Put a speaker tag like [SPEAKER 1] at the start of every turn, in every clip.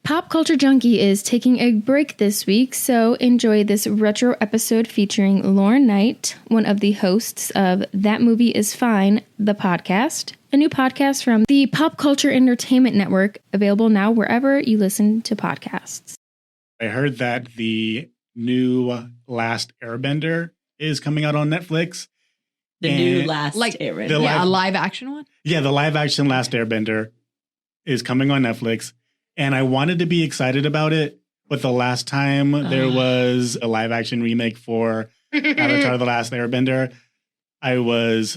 [SPEAKER 1] Pop Culture Junkie is taking a break this week, so enjoy this retro episode featuring Lauren Knight, one of the hosts of That Movie Is Fine, the podcast, a new podcast from the Pop Culture Entertainment Network, available now wherever you listen to podcasts.
[SPEAKER 2] I heard that the new Last Airbender is coming out on Netflix.
[SPEAKER 3] The new Last Airbender.
[SPEAKER 4] A live action one?
[SPEAKER 2] Yeah, the live action Last Airbender is coming on Netflix. And I wanted to be excited about it, but the last time there was a live action remake for Avatar The Last Airbender, I was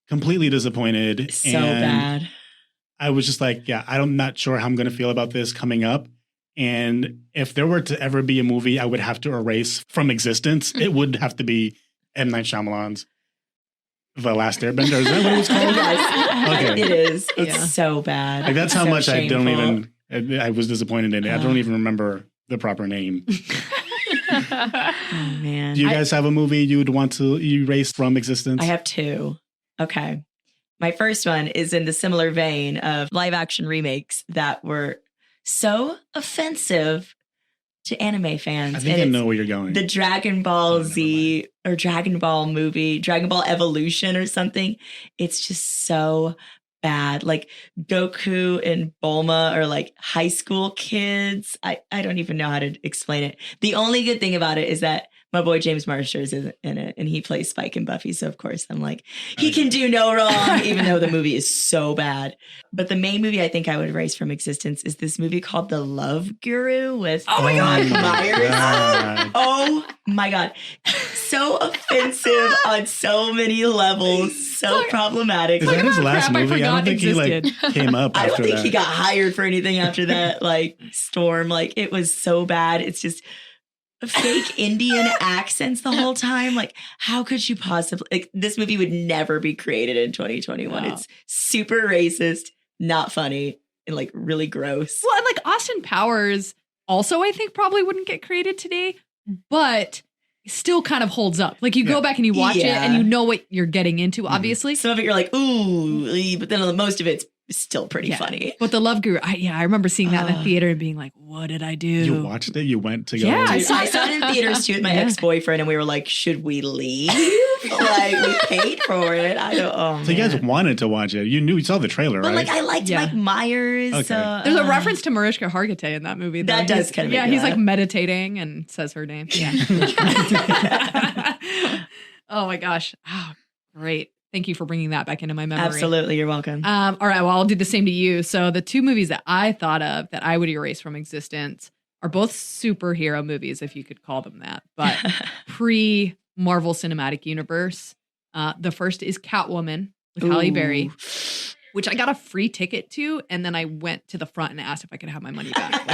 [SPEAKER 2] completely disappointed.
[SPEAKER 3] So bad.
[SPEAKER 2] I was just like, I'm not sure how I'm going to feel about this coming up. And if there were to ever be a movie I would have to erase from existence, it would have to be M. Night Shyamalan's The Last Airbender. Is that what it was called?
[SPEAKER 3] Yes.
[SPEAKER 2] Okay.
[SPEAKER 3] It is. It's so bad.
[SPEAKER 2] Like, that's how
[SPEAKER 3] so
[SPEAKER 2] much
[SPEAKER 3] shameful.
[SPEAKER 2] I was disappointed in it. I don't even remember the proper name.
[SPEAKER 3] Oh, man.
[SPEAKER 2] Do you guys have a movie you would want to erase from existence?
[SPEAKER 3] I have two. Okay. My first one is in the similar vein of live action remakes that were so offensive to anime fans.
[SPEAKER 2] I think I know where you're going.
[SPEAKER 3] The Dragon Ball Z or Dragon Ball movie, Dragon Ball Evolution or something. It's just so bad. Like Goku and Bulma are like high school kids. I don't even know how to explain it. The only good thing about it is that my boy James Marsters is in it and he plays Spike and Buffy. So of course I'm like, he can do no wrong, even though the movie is so bad. But the main movie I think I would erase from existence is this movie called The Love Guru with Myers. Oh my God. So offensive on so many levels. So problematic.
[SPEAKER 2] Is that his last movie? I don't think
[SPEAKER 4] existed.
[SPEAKER 2] he came up after that.
[SPEAKER 3] I don't think he got hired for anything after that storm. It was so bad. It's just fake Indian accents the whole time. How could you possibly this movie would never be created in 2021. No. It's super racist, not funny, and really gross.
[SPEAKER 4] Well, and Austin Powers also I think probably wouldn't get created today, but still kind of holds up. You go back and you watch it and you know what you're getting into, obviously.
[SPEAKER 3] Some of it you're like, ooh, but then most of it's still pretty funny.
[SPEAKER 4] But The Love Guru, I remember seeing that in the theater and being like, what did I do?
[SPEAKER 2] You watched it? You went to go?
[SPEAKER 4] Yeah,
[SPEAKER 3] I saw it in theaters too with my ex-boyfriend and we were like, should we leave? We paid for it.
[SPEAKER 2] So you guys wanted to watch it. You saw the trailer, right?
[SPEAKER 3] I liked Mike Myers.
[SPEAKER 2] Okay.
[SPEAKER 4] There's a reference to Mariska Hargitay in that movie.
[SPEAKER 3] That does kind of make
[SPEAKER 4] he's meditating and says her name. Yeah. Oh my gosh. Oh, great. Thank you for bringing that back into my memory.
[SPEAKER 3] Absolutely. You're welcome.
[SPEAKER 4] All right. Well, I'll do the same to you. So the two movies that I thought of that I would erase from existence are both superhero movies, if you could call them that, but pre-Marvel Cinematic Universe. The first is Catwoman with Halle Berry, which I got a free ticket to, and then I went to the front and asked if I could have my money back.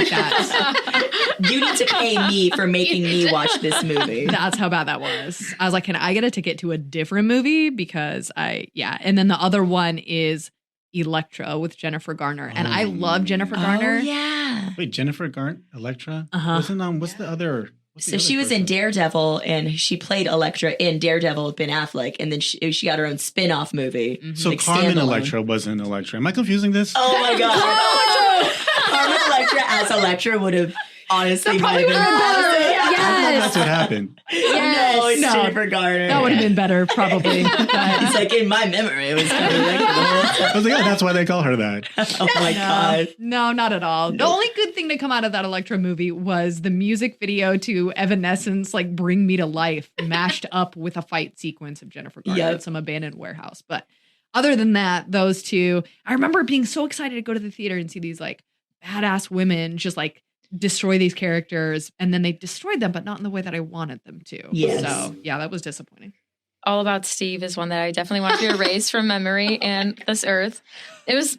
[SPEAKER 3] You need to pay me for making me watch this movie.
[SPEAKER 4] That's how bad that was. I was like, can I get a ticket to a different movie? Because and then the other one is Elektra with Jennifer Garner. And I love Jennifer Garner.
[SPEAKER 3] Oh, yeah.
[SPEAKER 2] Wait, Jennifer Garner? Elektra? What's the other...
[SPEAKER 3] So she was in Daredevil, and she played Elektra in Daredevil with Ben Affleck, and then she got her own spin-off movie.
[SPEAKER 2] Mm-hmm. So Carmen Electra wasn't Elektra. Am I confusing this?
[SPEAKER 3] Oh my God. Carmen Electra as Elektra would have honestly might have been better.
[SPEAKER 2] Yes. That's what happened.
[SPEAKER 3] Yes. No, it's Jennifer Garner.
[SPEAKER 4] That would have been better, probably.
[SPEAKER 3] It's in my memory, it was kind of
[SPEAKER 2] I was like, that's why they call her that.
[SPEAKER 3] Oh my God.
[SPEAKER 4] No, not at all. The only good thing to come out of that Elektra movie was the music video to Evanescence, Bring Me to Life, mashed up with a fight sequence of Jennifer Garner at some abandoned warehouse. But other than that, those two, I remember being so excited to go to the theater and see these badass women just destroy these characters, and then they destroyed them, but not in the way that I wanted them to.
[SPEAKER 3] Yes.
[SPEAKER 4] So yeah, that was disappointing.
[SPEAKER 5] All About Steve is one that I definitely want to erase from memory and this earth. It was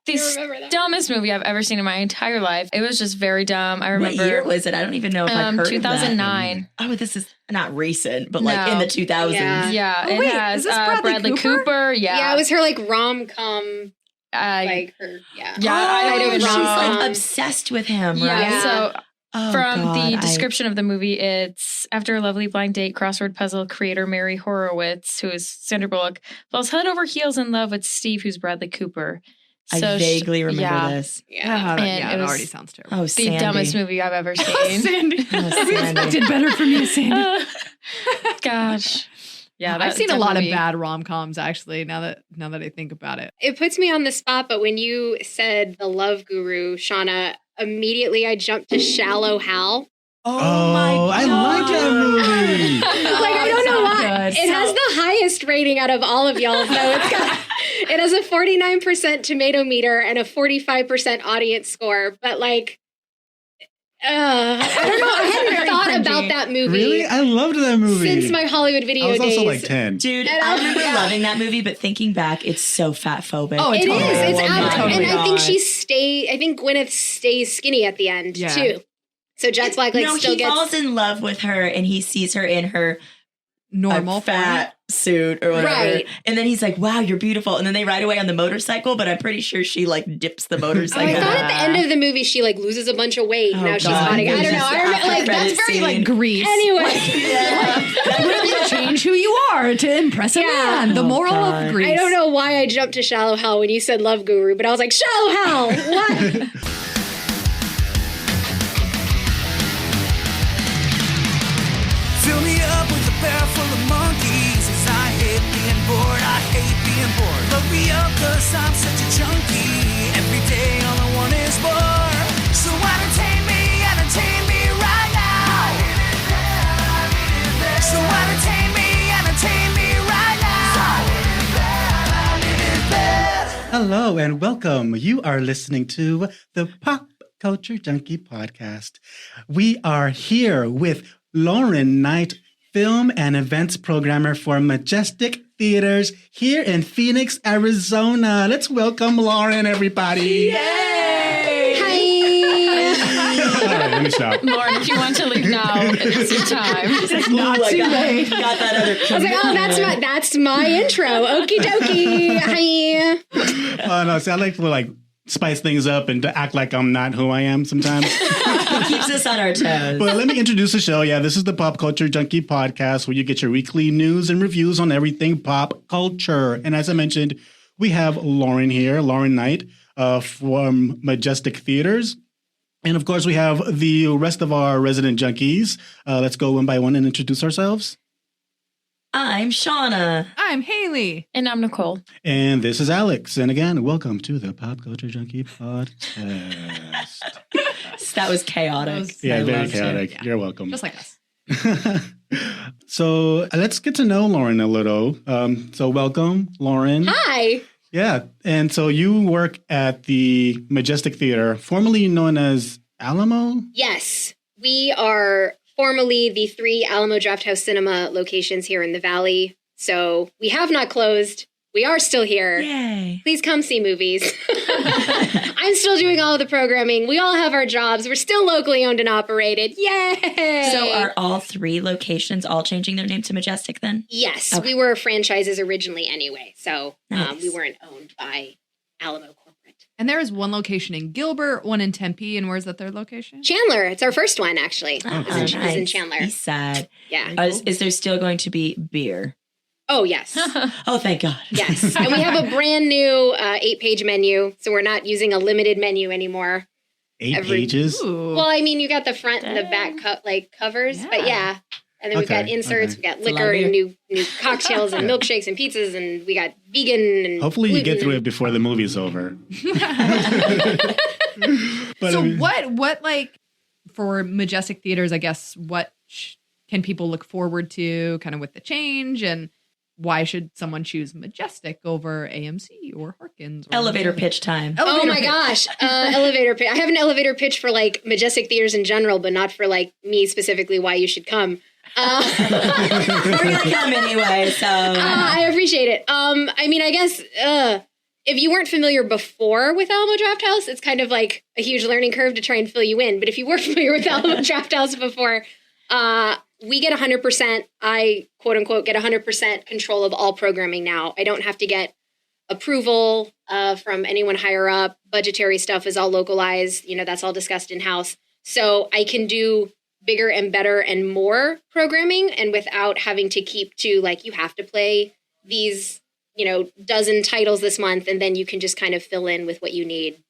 [SPEAKER 5] the dumbest movie I've ever seen in my entire life. It was just very dumb. I remember.
[SPEAKER 3] What year was it? I don't even know if I've heard
[SPEAKER 5] 2009.
[SPEAKER 3] Of that. Oh, this is not recent, but in the 2000s.
[SPEAKER 5] Yeah,
[SPEAKER 4] it
[SPEAKER 5] has Bradley Cooper.
[SPEAKER 6] Yeah, it was her rom-com. I don't even know.
[SPEAKER 3] She's obsessed with him, right?
[SPEAKER 5] Yeah. So the description of the movie, it's after a lovely blind date, crossword puzzle creator Mary Horowitz, who is Sandra Bullock, falls head over heels in love with Steve, who's Bradley Cooper.
[SPEAKER 3] I vaguely remember this.
[SPEAKER 4] Yeah,
[SPEAKER 5] And
[SPEAKER 4] it
[SPEAKER 5] was
[SPEAKER 4] already sounds terrible.
[SPEAKER 3] Oh,
[SPEAKER 5] the
[SPEAKER 3] Sandy.
[SPEAKER 5] dumbest movie I've ever seen.
[SPEAKER 4] Sandy.
[SPEAKER 3] Oh,
[SPEAKER 4] We
[SPEAKER 3] Sandy.
[SPEAKER 4] expected better from you, Sandy.
[SPEAKER 5] Gosh. Yeah,
[SPEAKER 4] I've seen a lot of
[SPEAKER 5] movie.
[SPEAKER 4] bad rom-coms actually, now that I think about it.
[SPEAKER 6] It puts me on the spot, but when you said The Love Guru, Shauna, immediately I jumped to Shallow Hal.
[SPEAKER 3] Oh my God.
[SPEAKER 2] I like that movie.
[SPEAKER 6] Like, I don't know why.
[SPEAKER 4] Good.
[SPEAKER 6] It has the highest rating out of all of y'all, though. It has a 49% tomato meter and a 45% audience score. But, like, I don't know. I hadn't thought about that movie.
[SPEAKER 2] Really? I loved that movie.
[SPEAKER 6] Since my Hollywood video
[SPEAKER 2] I was
[SPEAKER 6] days.
[SPEAKER 2] also like 10.
[SPEAKER 3] Dude,
[SPEAKER 6] And
[SPEAKER 3] I remember
[SPEAKER 6] yeah.
[SPEAKER 3] loving that movie, but thinking back, it's so fat phobic.
[SPEAKER 4] Oh,
[SPEAKER 6] It
[SPEAKER 4] totally.
[SPEAKER 6] is. It's
[SPEAKER 3] Oh my
[SPEAKER 6] and I think
[SPEAKER 3] God.
[SPEAKER 6] I think Gwyneth stays skinny at the end,
[SPEAKER 4] Yeah.
[SPEAKER 6] too. So Jack Black
[SPEAKER 3] no,
[SPEAKER 6] still
[SPEAKER 3] he
[SPEAKER 6] gets...
[SPEAKER 3] falls in love with her and he sees her in her
[SPEAKER 4] Normal
[SPEAKER 3] fat suit or whatever.
[SPEAKER 6] Right.
[SPEAKER 3] And then he's like, wow, you're beautiful. And then they ride away on the motorcycle, but I'm pretty sure she like dips the
[SPEAKER 6] Oh,
[SPEAKER 3] motorcycle.
[SPEAKER 6] I thought at the end of the movie she like loses a bunch of weight.
[SPEAKER 3] Oh,
[SPEAKER 6] Now she's
[SPEAKER 3] God.
[SPEAKER 6] hot again. I don't know.
[SPEAKER 3] Just
[SPEAKER 6] I remember, like,
[SPEAKER 3] credit
[SPEAKER 6] that's very
[SPEAKER 3] scene.
[SPEAKER 4] like Grease.
[SPEAKER 6] Anyway,
[SPEAKER 4] You change who you are to impress a
[SPEAKER 6] Yeah.
[SPEAKER 4] man. The
[SPEAKER 3] Oh,
[SPEAKER 4] moral
[SPEAKER 3] God.
[SPEAKER 4] of Grease.
[SPEAKER 6] I don't know why I jumped to Shallow Hal when you said Love Guru, but I was like, Shallow Hal, what?
[SPEAKER 7] Fill me up with a barrel full of monkeys, 'cause I hate being bored, I hate being bored. Load me up 'cause I'm such a junkie. Every day all I want is more. So entertain me right now. So entertain me right now.
[SPEAKER 2] Hello and welcome. You are listening to the Pop Culture Junkie Podcast. We are here with Lauren Knight, film and events programmer for Majestic Theaters here in Phoenix, Arizona. Let's welcome Lauren, everybody.
[SPEAKER 6] Hi.
[SPEAKER 2] All right, let me stop.
[SPEAKER 5] Lauren, if you want to leave now, it's your time.
[SPEAKER 3] Not too late. Got that other
[SPEAKER 6] I was like, oh, that's my intro. Okie dokie. Hi.
[SPEAKER 2] Oh, no, see, I like to spice things up and to act like I'm not who I am sometimes.
[SPEAKER 3] Keeps us on our toes.
[SPEAKER 2] But let me introduce the show. Yeah, this is the Pop Culture Junkie Podcast where you get your weekly news and reviews on everything pop culture. And as I mentioned, we have Lauren here, Lauren Knight from Majestic Theaters. And of course, we have the rest of our resident junkies. Let's go one by one and introduce ourselves.
[SPEAKER 3] I'm Shauna.
[SPEAKER 4] I'm Hayley.
[SPEAKER 5] And I'm Nicole.
[SPEAKER 2] And this is Alex. And again, welcome to the Pop Culture Junkie Podcast.
[SPEAKER 3] That was chaotic.
[SPEAKER 2] Yeah,
[SPEAKER 3] I
[SPEAKER 2] very
[SPEAKER 3] loved it.
[SPEAKER 2] chaotic.
[SPEAKER 4] Yeah.
[SPEAKER 2] You're welcome.
[SPEAKER 4] Just like us.
[SPEAKER 2] So let's get to know Lauren a little. So welcome, Lauren.
[SPEAKER 6] Hi.
[SPEAKER 2] Yeah. And so you work at the Majestic Theater, formerly known as Alamo?
[SPEAKER 6] Yes, we are formerly the 3 Alamo Drafthouse Cinema locations here in the Valley. So we have not closed. We are still here.
[SPEAKER 3] Yay.
[SPEAKER 6] Please come see movies. I'm still doing all of the programming. We all have our jobs. We're still locally owned and operated. Yay!
[SPEAKER 3] So are all 3 locations all changing their name to Majestic then?
[SPEAKER 6] Yes,
[SPEAKER 3] Okay.
[SPEAKER 6] we were franchises originally anyway. So
[SPEAKER 3] Nice.
[SPEAKER 6] we weren't owned by Alamo Corporate.
[SPEAKER 4] And there is one location in Gilbert, one in Tempe, and where's that third location?
[SPEAKER 6] Chandler. It's our first one, actually.
[SPEAKER 3] Oh,
[SPEAKER 6] It's in Chandler.
[SPEAKER 3] East side.
[SPEAKER 6] Yeah.
[SPEAKER 3] Is there still going to be beer?
[SPEAKER 6] Oh, yes.
[SPEAKER 3] Oh, thank God.
[SPEAKER 6] Yes. And we have a brand new 8-page menu. So we're not using a limited menu anymore.
[SPEAKER 2] 8 pages?
[SPEAKER 4] Ooh.
[SPEAKER 6] Well, I mean, you got the front and the back covers, but yeah. And then we've got
[SPEAKER 2] Okay,
[SPEAKER 6] inserts,
[SPEAKER 2] okay.
[SPEAKER 6] we got
[SPEAKER 3] It's a lot
[SPEAKER 6] liquor
[SPEAKER 3] of
[SPEAKER 6] and new cocktails and milkshakes and pizzas, and we got vegan and
[SPEAKER 2] Hopefully you get
[SPEAKER 6] gluten
[SPEAKER 2] through it before the movie's over. But
[SPEAKER 4] So
[SPEAKER 2] I mean,
[SPEAKER 4] what like for Majestic Theaters, I guess, what can people look forward to kind of with the change, and why should someone choose Majestic over AMC or Harkins? Or
[SPEAKER 3] Elevator pitch time.
[SPEAKER 6] Oh my gosh. Elevator pitch. I have an elevator pitch for like Majestic Theaters in general, but not for like me specifically why you should come.
[SPEAKER 3] We're going to come anyway, so.
[SPEAKER 6] I appreciate it. I mean, I guess if you weren't familiar before with Alamo Drafthouse, it's kind of like a huge learning curve to try and fill you in. But if you were familiar with Alamo Drafthouse before, we get 100%, I quote unquote get 100% control of all programming now. I don't have to get approval from anyone higher up. Budgetary stuff is all localized. You know, that's all discussed in-house. So I can do bigger and better and more programming, and without having to keep to like, you have to play these, dozen titles this month, and then you can just kind of fill in with what you need,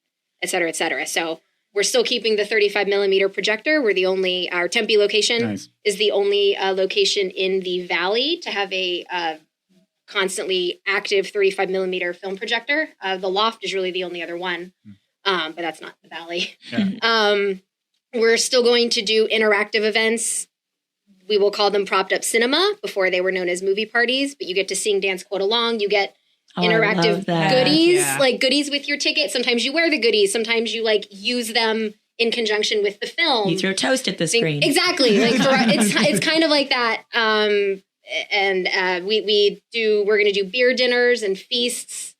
[SPEAKER 6] et cetera, et cetera. So we're still keeping the 35 millimeter projector. Our Tempe location is the only location in the Valley to have a constantly active 35 millimeter film projector. The Loft is really the only other one, but that's not the Valley. Yeah. We're still going to do interactive events. We will call them propped up cinema. Before they were known as movie parties, but you get to sing, dance, quote along. You get interactive goodies, like goodies with your ticket. Sometimes you wear the goodies. Sometimes you like use them in conjunction with the film.
[SPEAKER 3] You throw toast at the screen.
[SPEAKER 6] Exactly. Like it's kind of like that. We're going to do beer dinners and feasts.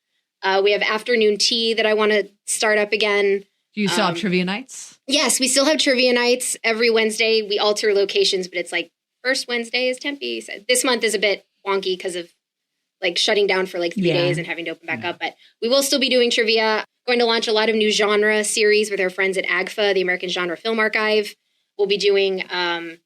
[SPEAKER 6] We have afternoon tea that I want to start up again.
[SPEAKER 4] Do you still have trivia nights?
[SPEAKER 6] Yes, we still have trivia nights every Wednesday. We alter locations, but it's like first Wednesday is Tempe. So this month is a bit wonky because of like shutting down for like 3 days and having to open back up. But we will still be doing trivia. Going to launch a lot of new genre series with our friends at AGFA, the American Genre Film Archive. We'll be doing I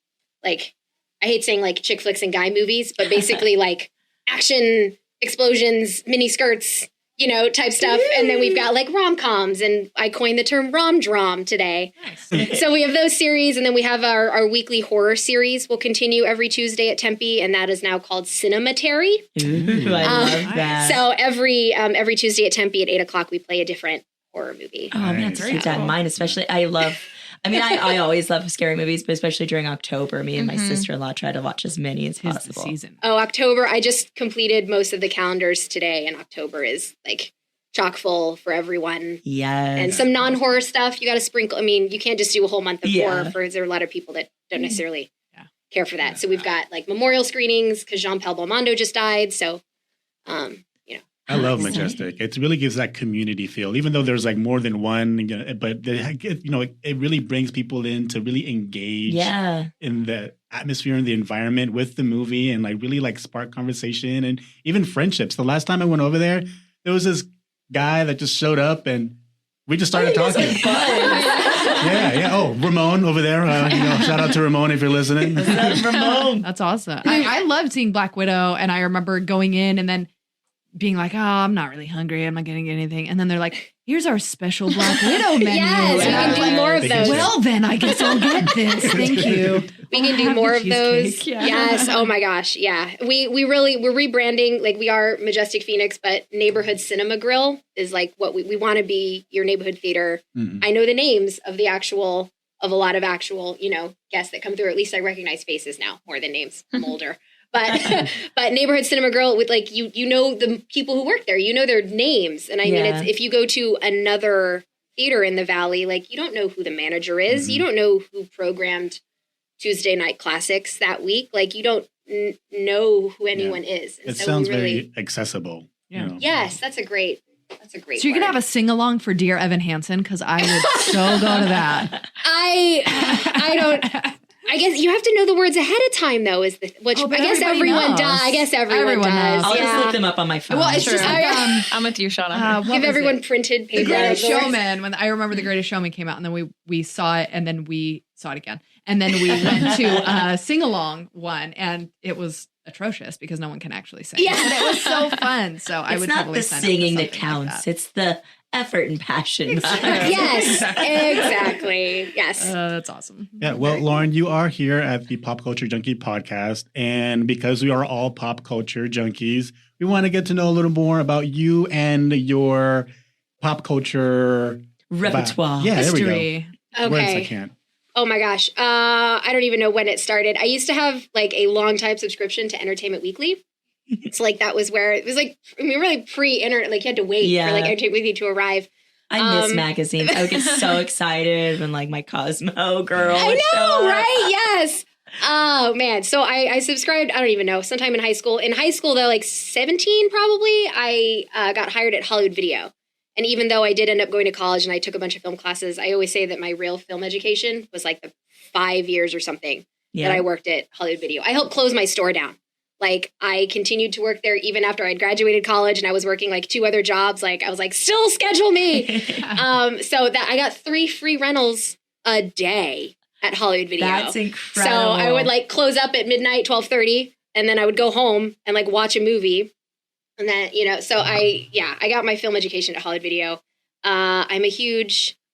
[SPEAKER 6] hate saying like chick flicks and guy movies, but basically like action, explosions, mini skirts, type stuff. And then we've got like rom-coms, and I coined the term rom-drom today. Nice. So we have those series, and then we have our weekly horror series. We'll continue every Tuesday at Tempe, and that is now called Cinematary.
[SPEAKER 3] Ooh, I love that.
[SPEAKER 6] So every Tuesday at Tempe at 8:00, we play a different horror movie.
[SPEAKER 3] Oh, man, to keep that in mind, especially I always love scary movies, but especially during October, me and my sister-in-law try to watch as many as possible.
[SPEAKER 4] Season.
[SPEAKER 6] Oh, October. I just completed most of the calendars today, and October is like chock full for everyone.
[SPEAKER 3] Yes.
[SPEAKER 6] And some non-horror stuff you got to sprinkle. I mean, you can't just do a whole month of horror because there are a lot of people that don't necessarily care for that. Yeah. So we've got like memorial screenings because Jean-Paul Belmondo just died. So,
[SPEAKER 2] I love Majestic. It really gives that community feel, even though there's like more than one, but it really brings people in to really engage in the atmosphere and the environment with the movie, and like really like spark conversation and even friendships. The last time I went over there was this guy that just showed up and we just started talking. Yeah. Oh, Ramon over there. Shout out to Ramon if you're listening.
[SPEAKER 4] Ramon. That's awesome. I loved seeing Black Widow, and I remember going in and then being like, oh, I'm not really hungry. I'm not getting anything. And then they're like, here's our special Black Widow menu.
[SPEAKER 6] Yes, we can do more of those.
[SPEAKER 4] Well, then I guess I'll get this. Thank you.
[SPEAKER 6] We can do more of those. Yeah. Yes. Oh my gosh. Yeah. We're rebranding. Like we are Majestic Phoenix, but Neighborhood Cinema Grill is like what we want to be, your neighborhood theater. Mm-hmm. I know the names of a lot of actual, guests that come through. At least I recognize faces now more than names. I'm older. But Neighborhood Cinema Grill with like you know the people who work there, their names, and I mean it's if you go to another theater in the Valley, like you don't know who the manager is, mm-hmm. you don't know who programmed Tuesday Night Classics that week, like you don't know who anyone is. And
[SPEAKER 2] it sounds very accessible.
[SPEAKER 4] Yeah.
[SPEAKER 6] Yes, that's a great.
[SPEAKER 4] So you can have a sing along for Dear Evan Hansen, because I would so go to that.
[SPEAKER 6] I don't. I guess you have to know the words ahead of time, though. I guess everyone does. I guess everyone does.
[SPEAKER 3] I'll just look them up on my phone.
[SPEAKER 4] Well, it's just
[SPEAKER 5] I'm with you, Shauna.
[SPEAKER 6] Give everyone printed paper.
[SPEAKER 4] The Greatest Showman. When I remember The Greatest Showman came out, and then we saw it, and then we saw it again, and then we went to a sing along one, and it was atrocious because no one can actually sing. Yeah, but it was so fun. So I would totally sign up for something like that. It's not the singing that counts;
[SPEAKER 3] it's the effort and passion.
[SPEAKER 6] Yes, exactly. Yes.
[SPEAKER 4] That's awesome.
[SPEAKER 2] Yeah. Well, Lauren, you are here at the Pop Culture Junkie podcast. And because we are all pop culture junkies, we want to get to know a little more about you and your pop culture
[SPEAKER 3] repertoire.
[SPEAKER 2] Yeah,
[SPEAKER 4] history.
[SPEAKER 2] There we go.
[SPEAKER 6] Okay.
[SPEAKER 2] Words I can't.
[SPEAKER 6] Oh my gosh. I don't even know when it started. I used to have like a long time subscription to Entertainment Weekly. It's like that was where it was like, really pre-internet, like you had to wait for like Entertainment Weekly to arrive.
[SPEAKER 3] I miss magazines. I would get so excited when like my Cosmo girl
[SPEAKER 6] I know, right? Yes. Oh man. So I subscribed, I don't even know, sometime in high school. In high school though, like 17 probably, I got hired at Hollywood Video. And even though I did end up going to college and I took a bunch of film classes, I always say that my real film education was like the 5 years or something that I worked at Hollywood Video. I helped close my store down. Like I continued to work there even after I'd graduated college, and I was working like 2 other jobs. Like I was like, still schedule me. So that I got 3 free rentals a day at Hollywood Video.
[SPEAKER 3] That's incredible.
[SPEAKER 6] So I would like close up at midnight, 12:30, and then I would go home and like watch a movie. And then, so I got my film education at Hollywood Video.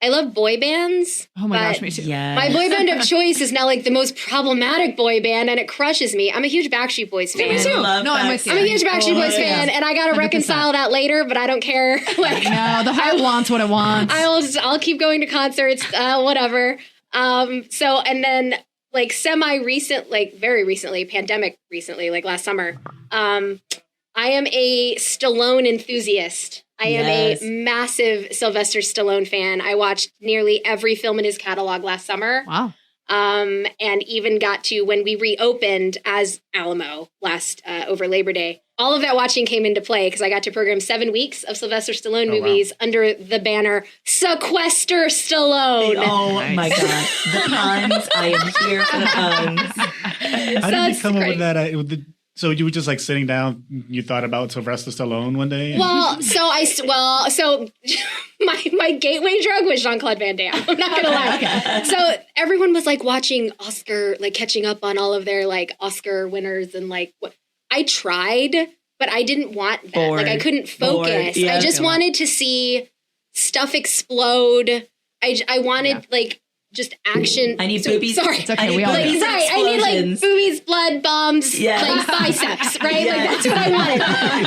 [SPEAKER 6] I love boy bands.
[SPEAKER 4] Oh my gosh, me too.
[SPEAKER 3] Yes.
[SPEAKER 6] My boy band of choice is now like the most problematic boy band, and it crushes me. I'm a huge Backstreet Boys fan.
[SPEAKER 4] Me too.
[SPEAKER 3] love
[SPEAKER 4] No, I'm with you.
[SPEAKER 6] I'm a huge Backstreet Boys fan, and I gotta
[SPEAKER 4] 100%.
[SPEAKER 6] reconcile that later, but I don't care. Like,
[SPEAKER 4] No, the heart wants what it wants.
[SPEAKER 6] I'll keep going to concerts, whatever. And then like very recently, pandemic recently, like last summer, I am a Stallone enthusiast. I am
[SPEAKER 3] Yes.
[SPEAKER 6] a massive Sylvester Stallone fan. I watched nearly every film in his catalog last summer.
[SPEAKER 4] Wow.
[SPEAKER 6] And even got to when we reopened as Alamo last over Labor Day. All of that watching came into play because I got to program 7 weeks of Sylvester Stallone movies under the banner Sequester Stallone.
[SPEAKER 3] Oh
[SPEAKER 4] Nice.
[SPEAKER 3] my God. The puns. I am here for the puns.
[SPEAKER 2] How did you
[SPEAKER 6] it's
[SPEAKER 2] come up
[SPEAKER 6] great.
[SPEAKER 2] with that? So you were just like sitting down, you thought about Sylvester Stallone one day?
[SPEAKER 6] Well, so my gateway drug was Jean-Claude Van Damme. I'm not gonna lie. So everyone was like watching Oscar, like catching up on all of their like Oscar winners and like what I tried, but I didn't want that.
[SPEAKER 3] Bored.
[SPEAKER 6] Like I couldn't focus.
[SPEAKER 3] Bored. Yeah.
[SPEAKER 6] I just wanted to see stuff explode. I wanted like just action.
[SPEAKER 3] I need boobies.
[SPEAKER 6] Sorry.
[SPEAKER 4] It's okay,
[SPEAKER 3] I need
[SPEAKER 4] we all
[SPEAKER 6] Like,
[SPEAKER 4] do.
[SPEAKER 3] boobies and
[SPEAKER 6] right, I need like
[SPEAKER 3] explosions.
[SPEAKER 6] boobies, blood, bombs,
[SPEAKER 3] Yeah.
[SPEAKER 6] like biceps, right?
[SPEAKER 3] Yeah.
[SPEAKER 6] Like that's what I wanted.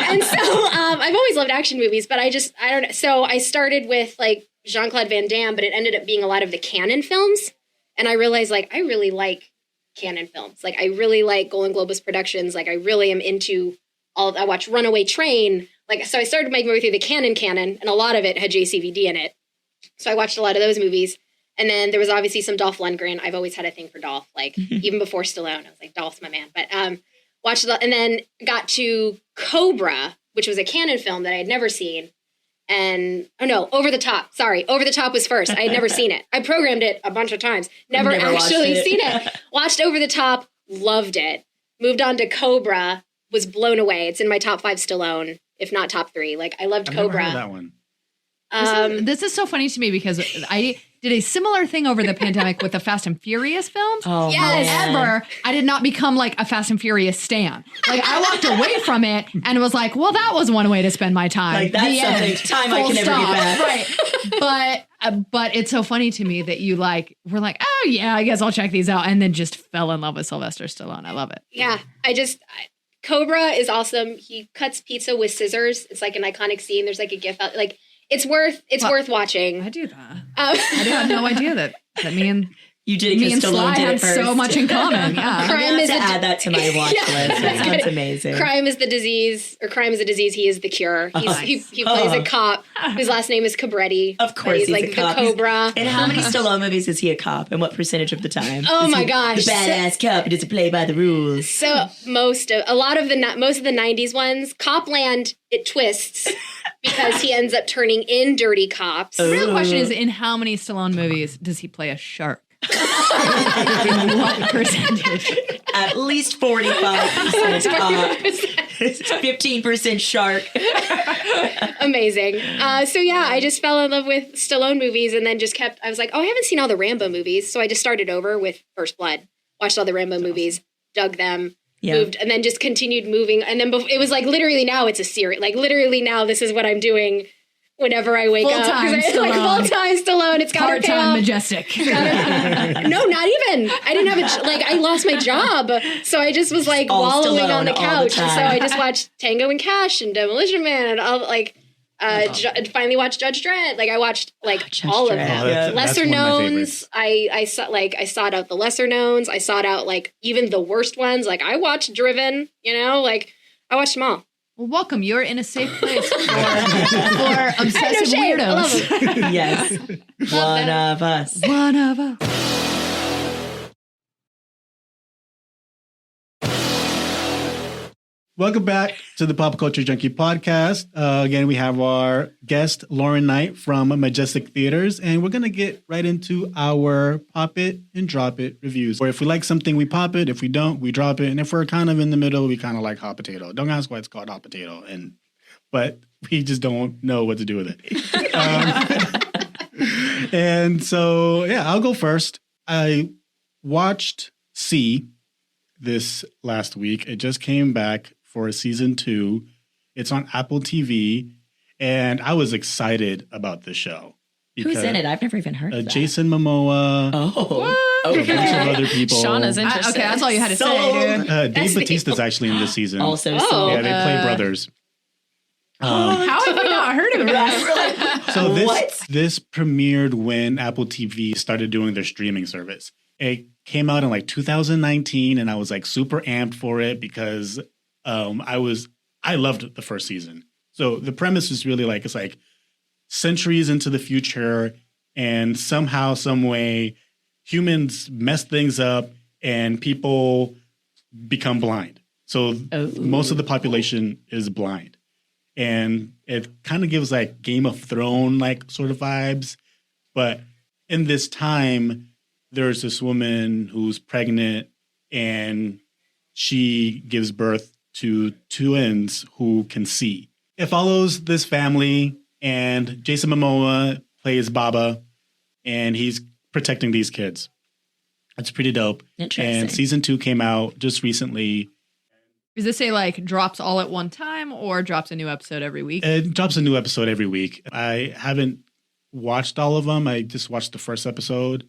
[SPEAKER 6] And so I've always loved action movies, but I don't know. So I started with like Jean-Claude Van Damme, but it ended up being a lot of the Cannon films. And I realized like I really like Cannon films. Like I really like Golden Globus Productions. Like I really am into I watch Runaway Train. Like, so I started making my way through the Cannon, and a lot of it had JCVD in it. So I watched a lot of those movies. And then there was obviously some Dolph Lundgren. I've always had a thing for Dolph, like even before Stallone. I was like, Dolph's my man. But watched and then got to Cobra, which was a Cannon film that I had never seen. And Over the Top. Sorry, Over the Top was first. I had never seen it. I programmed it a bunch of times. Never
[SPEAKER 3] watched
[SPEAKER 6] actually
[SPEAKER 3] it.
[SPEAKER 6] seen it. Watched Over the Top, loved it. Moved on to Cobra, was blown away. It's in my top 5 Stallone, if not top 3. Like I loved
[SPEAKER 2] I've never
[SPEAKER 6] Cobra.
[SPEAKER 2] heard of that one.
[SPEAKER 4] This is so funny to me because I did a similar thing over the pandemic with the Fast and Furious films.
[SPEAKER 3] Oh,
[SPEAKER 6] Yes.
[SPEAKER 3] man.
[SPEAKER 4] However, I did not become like a Fast and Furious stan. Like I walked away from it and was like, well, that was one way to spend my time.
[SPEAKER 3] Like, that's
[SPEAKER 4] The
[SPEAKER 3] something
[SPEAKER 4] end.
[SPEAKER 3] time I
[SPEAKER 4] Full
[SPEAKER 3] can never get
[SPEAKER 4] stop.
[SPEAKER 3] back.
[SPEAKER 4] Right. But it's so funny to me that you like were like, oh yeah, I guess I'll check these out, and then just fell in love with Sylvester Stallone. I love it.
[SPEAKER 6] Yeah, Cobra is awesome. He cuts pizza with scissors. It's like an iconic scene. There's like a gif out. Like it's worth watching.
[SPEAKER 4] I do that.
[SPEAKER 6] Um,
[SPEAKER 4] I had no idea that me and
[SPEAKER 3] You did it
[SPEAKER 4] me and
[SPEAKER 3] because Stallone
[SPEAKER 4] Sly
[SPEAKER 3] did
[SPEAKER 4] had
[SPEAKER 3] it first.
[SPEAKER 4] so much in common. Yeah.
[SPEAKER 3] I'm
[SPEAKER 6] Crime
[SPEAKER 3] gonna have
[SPEAKER 6] is
[SPEAKER 3] to
[SPEAKER 6] a-
[SPEAKER 3] add that to my watch
[SPEAKER 6] Yeah,
[SPEAKER 3] list.
[SPEAKER 6] that's
[SPEAKER 3] That's
[SPEAKER 6] good.
[SPEAKER 3] amazing.
[SPEAKER 6] Crime is the disease, or crime is a disease. He is the cure. He plays a cop whose last name is Cabretti.
[SPEAKER 3] Of course,
[SPEAKER 6] but he's
[SPEAKER 3] he's
[SPEAKER 6] like
[SPEAKER 3] a cop.
[SPEAKER 6] the Cobra.
[SPEAKER 3] And how many Stallone movies is he a cop? And what percentage of the time?
[SPEAKER 6] Oh
[SPEAKER 3] is
[SPEAKER 6] my
[SPEAKER 3] he
[SPEAKER 6] gosh.
[SPEAKER 3] The badass cop who doesn't play by the rules.
[SPEAKER 6] So most of the '90s ones, Copland, it twists because he ends up turning in dirty cops.
[SPEAKER 4] The real question is, in how many Stallone movies does he play a shark? In what percentage?
[SPEAKER 3] At least 45% cop. 15% shark.
[SPEAKER 6] Amazing. So yeah, I just fell in love with Stallone movies and then just I was like, oh, I haven't seen all the Rambo movies. So I just started over with First Blood, watched all the Rambo movies, dug them,
[SPEAKER 3] Yeah.
[SPEAKER 6] moved, and then just continued moving. And then it was like literally now it's a series. Like literally now this is what I'm doing whenever I wake up.
[SPEAKER 4] Full-time
[SPEAKER 6] It's like
[SPEAKER 4] Stallone.
[SPEAKER 6] full-time Stallone. It's got to pay
[SPEAKER 4] Part-time
[SPEAKER 6] off.
[SPEAKER 4] Majestic.
[SPEAKER 6] No, not even. I didn't have I lost my job. So I just was like
[SPEAKER 3] All
[SPEAKER 6] wallowing on
[SPEAKER 3] Stallone
[SPEAKER 6] the
[SPEAKER 3] all the
[SPEAKER 6] couch. So
[SPEAKER 3] time.
[SPEAKER 6] I just watched Tango and Cash and Demolition Man and all finally watched Judge Dredd. Like I watched
[SPEAKER 3] Judge
[SPEAKER 6] all of
[SPEAKER 3] Dredd.
[SPEAKER 6] them.
[SPEAKER 2] Oh, that's
[SPEAKER 6] Lesser
[SPEAKER 2] one of my
[SPEAKER 6] knowns.
[SPEAKER 2] favorites.
[SPEAKER 6] I sought out the lesser knowns. I sought out like even the worst ones. Like I watched Driven, like I watched them all.
[SPEAKER 4] Well, welcome. You're in a safe place for obsessive
[SPEAKER 6] shame. I love
[SPEAKER 4] weirdos.
[SPEAKER 3] Yes. One of us.
[SPEAKER 4] One of us.
[SPEAKER 2] Welcome back to the Pop Culture Junkie podcast. Again, we have our guest, Lauren Knight from Majestic Theaters, and we're going to get right into our pop it and drop it reviews. Or if we like something, we pop it. If we don't, we drop it. And if we're kind of in the middle, we kind of like hot potato. Don't ask why it's called hot potato, but we just don't know what to do with it. And so, yeah, I'll go first. I watched C this last week. It just came back for season 2. It's on Apple TV, and I was excited about the show.
[SPEAKER 3] Who's in it? I've never even heard of that.
[SPEAKER 2] Jason Momoa.
[SPEAKER 3] Oh,
[SPEAKER 2] A bunch of other people.
[SPEAKER 5] Shauna's interested.
[SPEAKER 4] Okay, that's all you had to say, dude.
[SPEAKER 2] Dave Bautista's actually in this season.
[SPEAKER 3] Also,
[SPEAKER 2] Yeah, they play brothers.
[SPEAKER 4] How have you not heard of that?
[SPEAKER 2] So this premiered when Apple TV started doing their streaming service. It came out in like 2019, and I was like super amped for it because I loved the first season. So the premise is really like, it's like centuries into the future, and somehow, some way, humans mess things up and people become blind. So most of the population is blind. And it kind of gives like Game of Thrones like sort of vibes. But in this time, there's this woman who's pregnant, and she gives birth to twins who can see. It follows this family, and Jason Momoa plays Baba, and he's protecting these kids. It's pretty dope.
[SPEAKER 3] Interesting.
[SPEAKER 2] And season 2 came out just recently.
[SPEAKER 4] Does this say like drops all at one time or drops a new episode every week?
[SPEAKER 2] It drops a new episode every week. I haven't watched all of them. I just watched the first episode,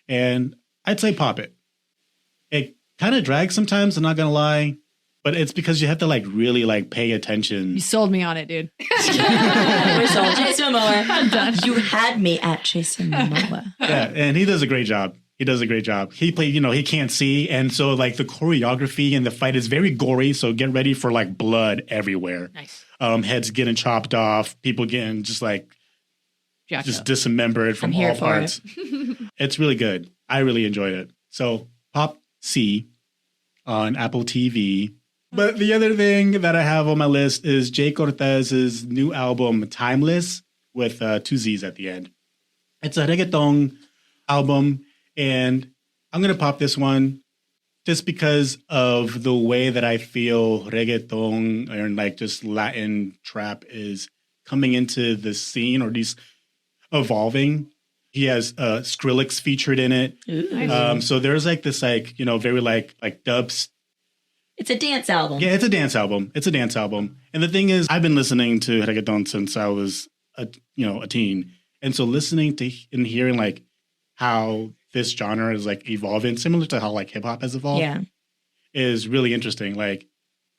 [SPEAKER 2] and I'd say pop it. It kind of drags sometimes, I'm not going to lie, but it's because you have to like really like pay attention.
[SPEAKER 4] You sold me on it, dude.
[SPEAKER 3] We're sold. Jason Momoa. I'm done. You had me at Jason Momoa.
[SPEAKER 2] Yeah, and he does a great job. He does a great job. He played, he can't see. And so like the choreography and the fight is very gory. So get ready for like blood everywhere.
[SPEAKER 4] Nice.
[SPEAKER 2] Heads getting chopped off, people getting just like, just dismembered from all parts. It's really good. I really enjoyed it. So Pop C on Apple TV. But the other thing that I have on my list is Jay Cortez's new album, Timeless, with 2 Z's at the end. It's a reggaeton album. And I'm going to pop this one just because of the way that I feel reggaeton and like just Latin trap is coming into the scene, or at least evolving. He has Skrillex featured in it. So there's like this like, very like dubs.
[SPEAKER 3] It's a dance album.
[SPEAKER 2] Yeah, it's a dance album. And the thing is, I've been listening to reggaeton since I was a teen. And so listening to and hearing like how this genre is like evolving, similar to how like hip hop has evolved, is really interesting. Like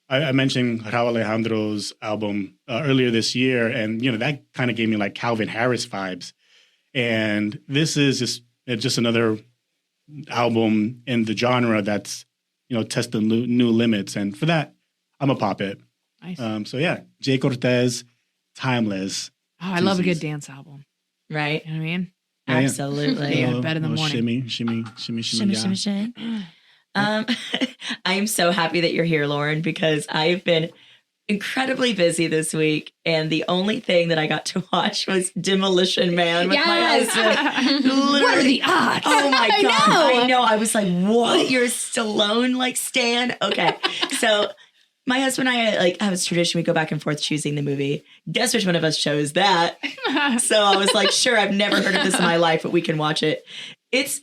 [SPEAKER 2] I mentioned Raul Alejandro's album earlier this year, and that kind of gave me like Calvin Harris vibes. And this is just another album in the genre that's testing new limits. And for that, I'm a pop it.
[SPEAKER 4] Nice.
[SPEAKER 2] So yeah, Jay Cortez, Timeless.
[SPEAKER 4] Oh, I love a good dance album.
[SPEAKER 3] Right.
[SPEAKER 4] You know what I mean?
[SPEAKER 3] Absolutely.
[SPEAKER 4] Yeah, bed in the morning.
[SPEAKER 2] Shimmy.
[SPEAKER 3] I am so happy that you're here, Lauren, because I've been incredibly busy this week, and the only thing that I got to watch was Demolition Man with my husband.
[SPEAKER 4] What are the odds?
[SPEAKER 3] Oh my God. I know. I was like, what? You're a Stallone like stan? Okay. So my husband and I have this tradition. We go back and forth choosing the movie. Guess which one of us chose that? So I was like, sure, I've never heard of this in my life, but we can watch it. It's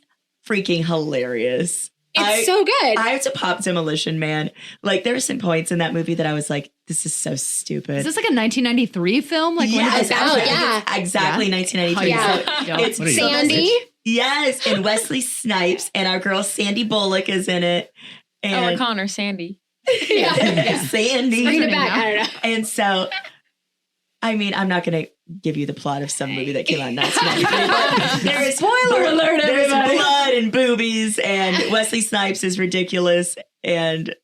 [SPEAKER 3] freaking hilarious.
[SPEAKER 6] It's so good.
[SPEAKER 3] I have to pop Demolition Man. Like, there are some points in that movie that I was like, this is so stupid.
[SPEAKER 4] Is this like a 1993 film? Like,
[SPEAKER 3] yes,
[SPEAKER 4] when did this
[SPEAKER 3] actually,
[SPEAKER 6] yeah.
[SPEAKER 3] exactly 1993.
[SPEAKER 6] Yeah.
[SPEAKER 3] So it's
[SPEAKER 6] Sandy.
[SPEAKER 3] Yes, and Wesley Snipes, and our girl Sandy Bullock is in it. And
[SPEAKER 5] we're calling her Sandy.
[SPEAKER 3] Sandy.
[SPEAKER 6] Bring it back. I don't know.
[SPEAKER 3] And so, I mean, I'm not going to give you the plot of some movie that came out in 1993. There is
[SPEAKER 4] Spoiler alert,
[SPEAKER 3] There's
[SPEAKER 4] everybody.
[SPEAKER 3] blood and boobies, and Wesley Snipes is ridiculous, and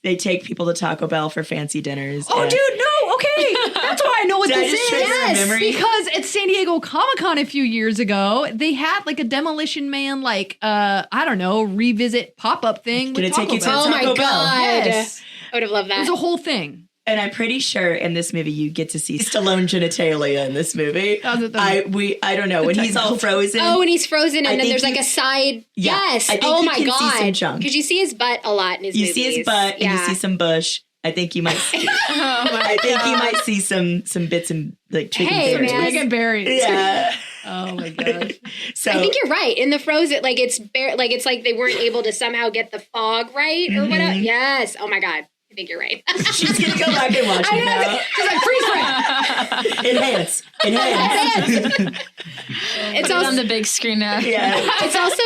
[SPEAKER 3] they take people to Taco Bell for fancy dinners.
[SPEAKER 4] Oh, dude, no. Okay. That's why I know what
[SPEAKER 3] Did I
[SPEAKER 4] this
[SPEAKER 3] just
[SPEAKER 4] is.
[SPEAKER 3] trigger a memory?
[SPEAKER 4] Because at San Diego Comic-Con a few years ago, they had like a Demolition Man, I don't know, revisit pop-up thing
[SPEAKER 3] Can
[SPEAKER 4] with
[SPEAKER 3] it take
[SPEAKER 4] Taco
[SPEAKER 3] you to
[SPEAKER 4] Bell.
[SPEAKER 6] Oh my
[SPEAKER 3] Taco Bell.
[SPEAKER 6] God.
[SPEAKER 4] Yes.
[SPEAKER 6] I would have loved
[SPEAKER 4] It was
[SPEAKER 6] that.
[SPEAKER 4] a whole thing.
[SPEAKER 3] And I'm pretty sure in this movie you get to see Stallone genitalia in this movie. I don't know when he's all frozen.
[SPEAKER 6] Oh, and he's frozen,
[SPEAKER 3] I
[SPEAKER 6] and then
[SPEAKER 3] think
[SPEAKER 6] there's like a side.
[SPEAKER 3] Yeah,
[SPEAKER 6] Yes.
[SPEAKER 3] I think
[SPEAKER 6] Oh
[SPEAKER 3] you
[SPEAKER 6] my
[SPEAKER 3] can see
[SPEAKER 6] God.
[SPEAKER 3] some junk.
[SPEAKER 6] Because you see his butt a lot in his
[SPEAKER 3] You
[SPEAKER 6] movies.
[SPEAKER 3] see his butt and you see some bush. I think you might. I think you might see some bits and like chicken
[SPEAKER 6] Hey,
[SPEAKER 3] berries.
[SPEAKER 6] man.
[SPEAKER 4] Chicken berries.
[SPEAKER 3] Yeah.
[SPEAKER 4] Oh my gosh.
[SPEAKER 3] So
[SPEAKER 6] I think you're right. In the frozen, it's like they weren't able to somehow get the fog right or whatever. Yes. Oh my God. I think you're right.
[SPEAKER 3] She's going to go back and watch it now.
[SPEAKER 6] She's like, freeze frame.
[SPEAKER 3] Enhance.
[SPEAKER 5] It's also on the big screen now.
[SPEAKER 3] Yeah.
[SPEAKER 6] It's also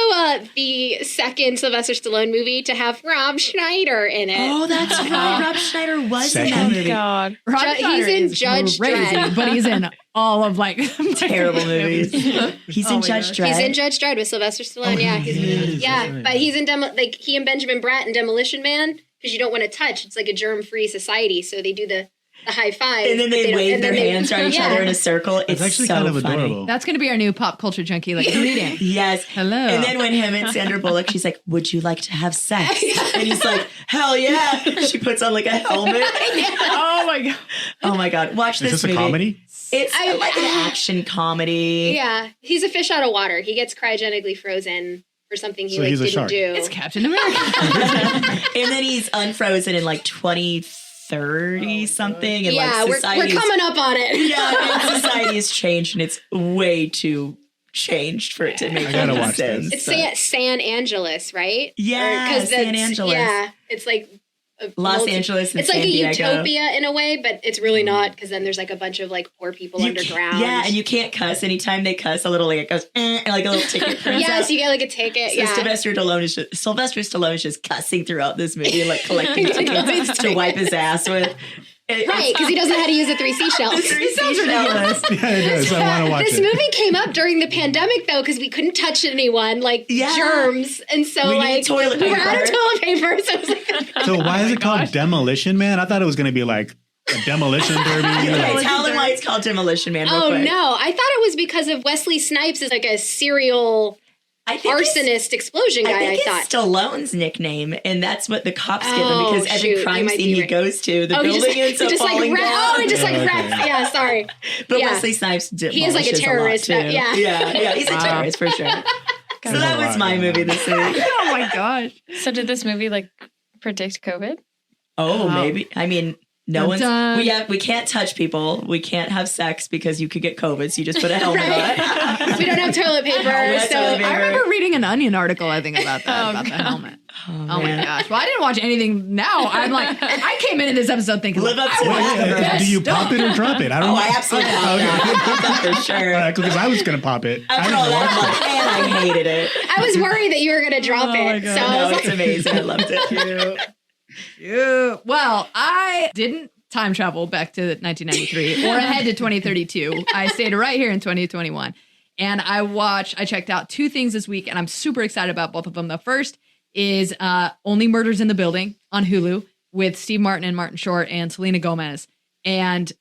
[SPEAKER 6] the second Sylvester Stallone movie to have Rob Schneider in it.
[SPEAKER 3] Oh, that's right. Rob Schneider was in that
[SPEAKER 2] Second?
[SPEAKER 3] movie.
[SPEAKER 5] God.
[SPEAKER 4] Rob
[SPEAKER 6] He's
[SPEAKER 4] Schneider
[SPEAKER 6] in
[SPEAKER 4] is
[SPEAKER 6] Judge
[SPEAKER 4] crazy,
[SPEAKER 6] Dredd.
[SPEAKER 4] but he's in all of like
[SPEAKER 3] Terrible movies. He's in
[SPEAKER 4] my
[SPEAKER 3] Judge
[SPEAKER 4] gosh.
[SPEAKER 3] Dredd.
[SPEAKER 6] He's in Judge Dredd with Sylvester Stallone. Yeah, he's
[SPEAKER 2] right.
[SPEAKER 6] but he's in he and Benjamin Bratt in Demolition Man because you don't want to touch. It's like a germ-free society, so they do the high five.
[SPEAKER 3] And then they wave their hands around each other in a circle.
[SPEAKER 2] It's
[SPEAKER 3] It's
[SPEAKER 2] actually
[SPEAKER 3] so
[SPEAKER 2] kind of
[SPEAKER 3] funny.
[SPEAKER 2] adorable.
[SPEAKER 4] That's going to be our new pop culture junkie, like greeting.
[SPEAKER 3] Yes.
[SPEAKER 4] Hello.
[SPEAKER 3] And then when him and Sandra Bullock, she's like, would you like to have sex? And he's like, hell yeah. She puts on like a helmet.
[SPEAKER 4] Oh my God.
[SPEAKER 3] Oh my God. Watch
[SPEAKER 2] Is
[SPEAKER 3] this
[SPEAKER 2] this a
[SPEAKER 3] movie.
[SPEAKER 2] comedy?
[SPEAKER 3] It's like an action comedy.
[SPEAKER 6] Yeah, he's a fish out of water. He gets cryogenically frozen for something he
[SPEAKER 2] So he's a
[SPEAKER 6] didn't
[SPEAKER 2] shark.
[SPEAKER 6] do.
[SPEAKER 4] It's Captain America.
[SPEAKER 3] And then he's unfrozen in like 2030 something. And
[SPEAKER 6] yeah,
[SPEAKER 3] like
[SPEAKER 6] we're
[SPEAKER 3] society's-
[SPEAKER 6] coming up on it.
[SPEAKER 3] Yeah, and society has changed and it's way too changed for it to make
[SPEAKER 2] I gotta
[SPEAKER 3] any
[SPEAKER 2] watch
[SPEAKER 3] sense.
[SPEAKER 2] this.
[SPEAKER 6] It's San Angeles, right?
[SPEAKER 3] Yeah,
[SPEAKER 6] Or- 'cause
[SPEAKER 3] San
[SPEAKER 6] that's-
[SPEAKER 3] Angeles.
[SPEAKER 6] Yeah, it's like
[SPEAKER 3] Los Angeles and
[SPEAKER 6] It's like
[SPEAKER 3] San
[SPEAKER 6] a
[SPEAKER 3] Diego.
[SPEAKER 6] utopia in a way, but it's really not because then there's like a bunch of like poor people underground.
[SPEAKER 3] Yeah, and you can't cuss. Anytime they cuss, a little like it goes, and like a little ticket prints
[SPEAKER 6] yes,
[SPEAKER 3] out.
[SPEAKER 6] you get like a ticket.
[SPEAKER 3] So
[SPEAKER 6] Yeah,
[SPEAKER 3] Sylvester Stallone is just cussing throughout this movie and like collecting tickets to wipe his ass with.
[SPEAKER 6] right, because he doesn't know how to use a 3C shell.
[SPEAKER 3] It sounds ridiculous.
[SPEAKER 2] Yeah, it does. I want to watch
[SPEAKER 6] This
[SPEAKER 2] it.
[SPEAKER 6] movie came up during the pandemic though, because we couldn't touch anyone, like
[SPEAKER 3] Yeah.
[SPEAKER 6] germs, and so
[SPEAKER 3] We need
[SPEAKER 6] like
[SPEAKER 3] toilet
[SPEAKER 6] we were out of
[SPEAKER 3] paper.
[SPEAKER 6] toilet paper. So it was like,
[SPEAKER 2] So why is it called Demolition Man? I thought it was going to be like a demolition derby.
[SPEAKER 3] Okay, tell them why it's called Demolition Man. Real
[SPEAKER 6] oh
[SPEAKER 3] quick.
[SPEAKER 6] no, I thought it was because of Wesley Snipes is like a serial
[SPEAKER 3] I think it's-
[SPEAKER 6] arsonist explosion guy.
[SPEAKER 3] I think
[SPEAKER 6] thought.
[SPEAKER 3] it's Stallone's nickname, and that's what the cops give him
[SPEAKER 6] Oh,
[SPEAKER 3] because every
[SPEAKER 6] shoot,
[SPEAKER 3] crime
[SPEAKER 6] you might
[SPEAKER 3] scene
[SPEAKER 6] be
[SPEAKER 3] he
[SPEAKER 6] right.
[SPEAKER 3] goes to, the
[SPEAKER 6] Oh, he
[SPEAKER 3] building
[SPEAKER 6] just,
[SPEAKER 3] ends up
[SPEAKER 6] just like
[SPEAKER 3] falling down.
[SPEAKER 6] oh, it just like
[SPEAKER 2] Okay.
[SPEAKER 6] wrecks. Yeah, sorry.
[SPEAKER 3] But
[SPEAKER 6] yeah.
[SPEAKER 3] Wesley Snipes
[SPEAKER 6] He is like a
[SPEAKER 3] demolishes
[SPEAKER 6] terrorist,
[SPEAKER 3] lot,
[SPEAKER 6] but
[SPEAKER 3] too.
[SPEAKER 6] yeah.
[SPEAKER 3] yeah, he's a terrorist for sure. So
[SPEAKER 2] There's
[SPEAKER 3] that
[SPEAKER 2] a
[SPEAKER 3] was
[SPEAKER 2] lot
[SPEAKER 3] my
[SPEAKER 2] going
[SPEAKER 3] movie
[SPEAKER 2] on.
[SPEAKER 3] this week.
[SPEAKER 4] Oh my gosh.
[SPEAKER 5] So did this movie like predict COVID?
[SPEAKER 3] Oh, maybe. I mean, no
[SPEAKER 4] I'm
[SPEAKER 3] one's.
[SPEAKER 4] done.
[SPEAKER 3] We can't touch people. We can't have sex because you could get COVID. So you just put a helmet on.
[SPEAKER 6] We don't have toilet paper,
[SPEAKER 3] have
[SPEAKER 6] so
[SPEAKER 3] toilet paper.
[SPEAKER 4] I remember reading an Onion article, I think, about that, about the helmet. Oh my
[SPEAKER 3] man.
[SPEAKER 4] gosh. Well, I didn't watch anything now. I'm like, I came into this episode thinking,
[SPEAKER 3] Live
[SPEAKER 4] like,
[SPEAKER 3] up to
[SPEAKER 4] I
[SPEAKER 3] it.
[SPEAKER 4] want the
[SPEAKER 3] Yeah,
[SPEAKER 4] best
[SPEAKER 2] Do you
[SPEAKER 4] stuff.
[SPEAKER 2] pop it or drop it? I don't
[SPEAKER 3] Oh,
[SPEAKER 2] know.
[SPEAKER 3] I absolutely popped that. For sure.
[SPEAKER 2] Because I was going to pop it.
[SPEAKER 3] After
[SPEAKER 2] I
[SPEAKER 3] all
[SPEAKER 2] didn't watch
[SPEAKER 3] that,
[SPEAKER 2] it.
[SPEAKER 3] I'm like, man, I hated it.
[SPEAKER 6] I was worried that you were gonna drop it. So I
[SPEAKER 3] No,
[SPEAKER 6] was
[SPEAKER 3] it's
[SPEAKER 6] like,
[SPEAKER 3] amazing. I loved it.
[SPEAKER 4] Yeah. Well, I didn't time travel back to 1993 or ahead to 2032. I stayed right here in 2021. And I checked out two things this week, and I'm super excited about both of them. The first is Only Murders in the Building on Hulu with Steve Martin and Martin Short and Selena Gomez. And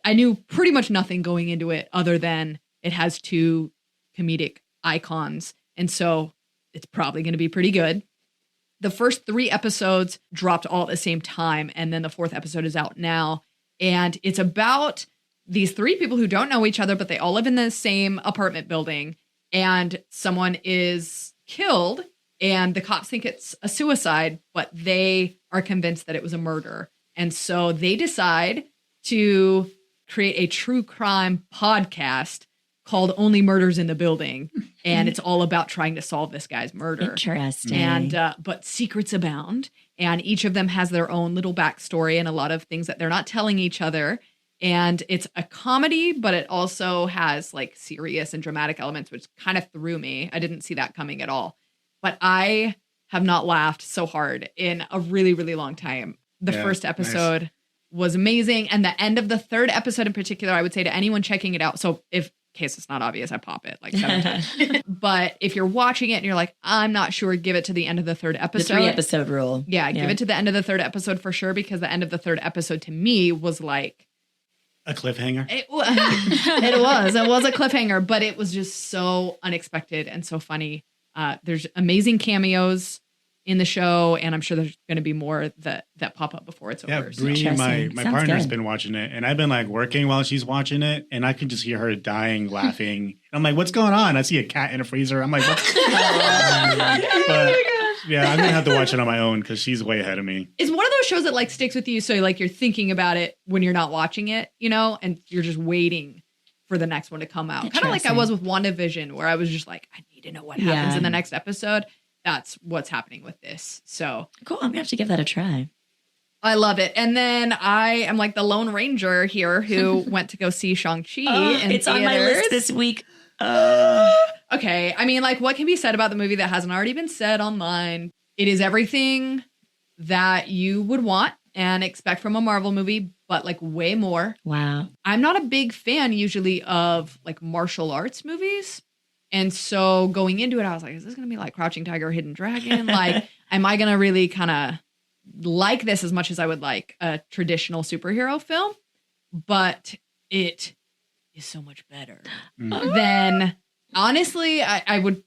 [SPEAKER 4] I knew pretty much nothing going into it other than it has two comedic icons. And so it's probably going to be pretty good. The first 3 episodes dropped all at the same time, and then the 4th episode is out now. And it's about these 3 people who don't know each other, but they all live in the same apartment building, and someone is killed, and the cops think it's a suicide, but they are convinced that it was a murder. And so they decide to create a true crime podcast called Only Murders in the Building. And it's all about trying to solve this guy's murder.
[SPEAKER 3] Interesting.
[SPEAKER 4] And but secrets abound, and each of them has their own little backstory and a lot of things that they're not telling each other. And it's a comedy, but it also has like serious and dramatic elements, which kind of threw me. I didn't see that coming at all. But I have not laughed so hard in a really, really long time. The
[SPEAKER 2] Yeah,
[SPEAKER 4] first episode was amazing, and the end of the 3rd episode in particular, I would say to anyone checking it out. So in case it's not obvious, I pop it like 7 times. But if you're watching it and you're like, I'm not sure, give it to the end of the 3rd
[SPEAKER 3] The
[SPEAKER 4] episode.
[SPEAKER 3] 3 episode rule.
[SPEAKER 4] Yeah, give it to the end of the 3rd episode for sure, because the end of the 3rd episode to me was like,
[SPEAKER 2] A cliffhanger.
[SPEAKER 4] it was a cliffhanger, but it was just so unexpected and so funny. There's amazing cameos in the show, and I'm sure there's going to be more that pop up before it's
[SPEAKER 2] Yeah,
[SPEAKER 4] over. So.
[SPEAKER 2] Bree, my
[SPEAKER 3] Interesting. Sounds
[SPEAKER 2] partner's
[SPEAKER 3] good.
[SPEAKER 2] been watching it, and I've been like working while she's watching it, and I can just hear her dying, laughing. I'm like, "What's going on?" I see a cat in a freezer. I'm like, "What's going on?" But yeah, I'm gonna have to watch it on my own because she's way ahead of me.
[SPEAKER 4] It's one of those shows that like sticks with you, so like you're thinking about it when you're not watching it, you know, and you're just waiting for the next one to come out. Kind of like I was with WandaVision, where I was just like, I need to know what happens in the next episode. That's what's happening with this. So
[SPEAKER 3] Cool. I'm going to have to give that a try.
[SPEAKER 4] I love it. And then I am like the Lone Ranger here who went to go see Shang-Chi in
[SPEAKER 3] It's
[SPEAKER 4] theaters.
[SPEAKER 3] on my list this week.
[SPEAKER 4] Okay. I mean, like, what can be said about the movie that hasn't already been said online? It is everything that you would want and expect from a Marvel movie, but like way more.
[SPEAKER 3] Wow.
[SPEAKER 4] I'm not a big fan usually of like martial arts movies. And so going into it, I was like, is this going to be like Crouching Tiger, Hidden Dragon? Like, am I going to really kind of like this as much as I would like a traditional superhero film? But it is so much better than, honestly, I would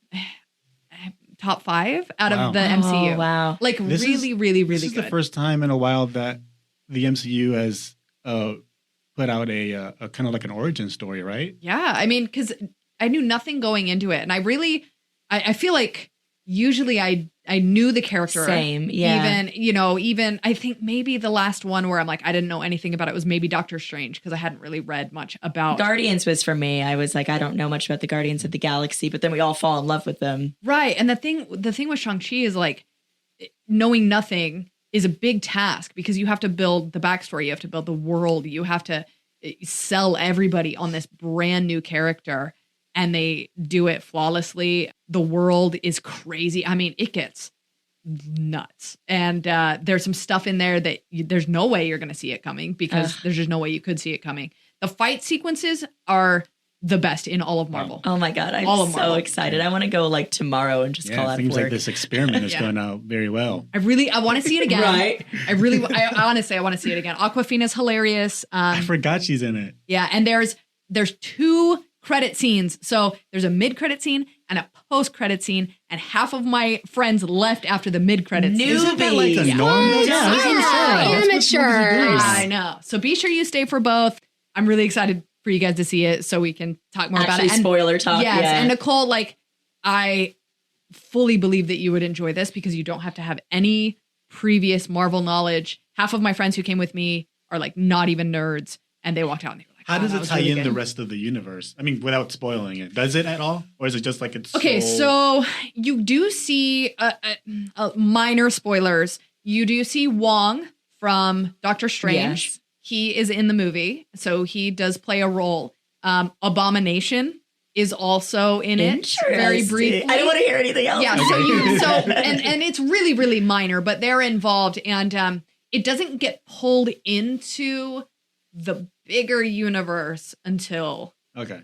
[SPEAKER 4] top 5 out of the MCU.
[SPEAKER 3] Oh, wow.
[SPEAKER 4] Like really, really
[SPEAKER 2] This is
[SPEAKER 4] good.
[SPEAKER 2] the first time in a while that the MCU has put out a kind of like an origin story, right?
[SPEAKER 4] Yeah. I mean, because I knew nothing going into it. And I feel like usually I knew the character.
[SPEAKER 3] Same, yeah.
[SPEAKER 4] Even I think maybe the last one where I'm like, I didn't know anything about it was maybe Doctor Strange because I hadn't really read much about
[SPEAKER 3] Guardians was for me. I was like, I don't know much about the Guardians of the Galaxy, but then we all fall in love with them.
[SPEAKER 4] Right. And the thing with Shang-Chi is like knowing nothing is a big task because you have to build the backstory. You have to build the world. You have to sell everybody on this brand new character. And they do it flawlessly. The world is crazy. I mean, it gets nuts. And there's some stuff in there that there's no way you're going to see it coming because there's just no way you could see it coming. The fight sequences are the best in all of Marvel.
[SPEAKER 3] Oh my God. I'm so excited. I want to go like tomorrow and just call out
[SPEAKER 2] it seems
[SPEAKER 3] work.
[SPEAKER 2] like this experiment is going out very well.
[SPEAKER 4] I want to see it again.
[SPEAKER 3] Right.
[SPEAKER 4] I honestly want to see it again. Awkwafina's hilarious.
[SPEAKER 2] I forgot she's in it.
[SPEAKER 4] Yeah. And there's 2 credit scenes. So there's a mid-credit scene and a post-credit scene, and half of my friends left after the mid-credit scene.
[SPEAKER 2] Isn't that like the
[SPEAKER 3] Yeah.
[SPEAKER 2] normal?
[SPEAKER 6] What?
[SPEAKER 2] Yeah, I was gonna say, that's what movies are
[SPEAKER 6] Amateurs.
[SPEAKER 2] doing.
[SPEAKER 4] I know. So be sure you stay for both. I'm really excited for you guys to see it so we can talk more about
[SPEAKER 3] Actually,
[SPEAKER 4] it. And
[SPEAKER 3] spoiler talk.
[SPEAKER 4] yes,
[SPEAKER 3] Yeah.
[SPEAKER 4] and Nicole, like, I fully believe that you would enjoy this because you don't have to have any previous Marvel knowledge. Half of my friends who came with me are like not even nerds, and they walked out and they were like,
[SPEAKER 2] How does
[SPEAKER 4] that
[SPEAKER 2] it
[SPEAKER 4] was
[SPEAKER 2] tie
[SPEAKER 4] really
[SPEAKER 2] in
[SPEAKER 4] good.
[SPEAKER 2] the rest of the universe? I mean, without spoiling it. Does it at all? Or is it just like it's
[SPEAKER 4] Okay, so you do see minor spoilers. You do see Wong from Doctor Strange.
[SPEAKER 3] Yes.
[SPEAKER 4] He is in the movie, so he does play a role. Abomination is also in it, very
[SPEAKER 3] Interesting.
[SPEAKER 4] briefly.
[SPEAKER 3] I don't want to hear anything else.
[SPEAKER 4] Yeah, and it's really, really minor, but they're involved, and it doesn't get pulled into the bigger universe until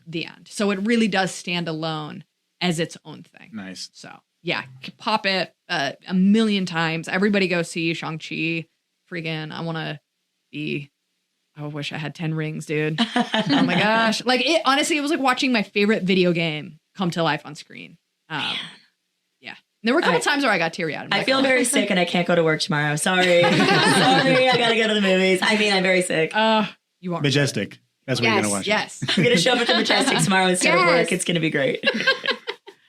[SPEAKER 4] the end. So it really does stand alone as its own thing.
[SPEAKER 2] Nice.
[SPEAKER 4] So yeah, pop it a million times. Everybody go see Shang-Chi. Friggin', I wish I had 10 rings, dude. Oh my gosh. Like it, honestly, it was like watching my favorite video game come to life on screen. Yeah. There were a couple times where I got teary-eyed.
[SPEAKER 3] I feel very sick and I can't go to work tomorrow. Sorry. Sorry, I gotta go to the movies. I mean, I'm very sick.
[SPEAKER 4] You are
[SPEAKER 2] Majestic. That's what you're gonna watch.
[SPEAKER 4] Yes.
[SPEAKER 3] I'm gonna show up at the Majestic tomorrow instead of work. It's gonna be great.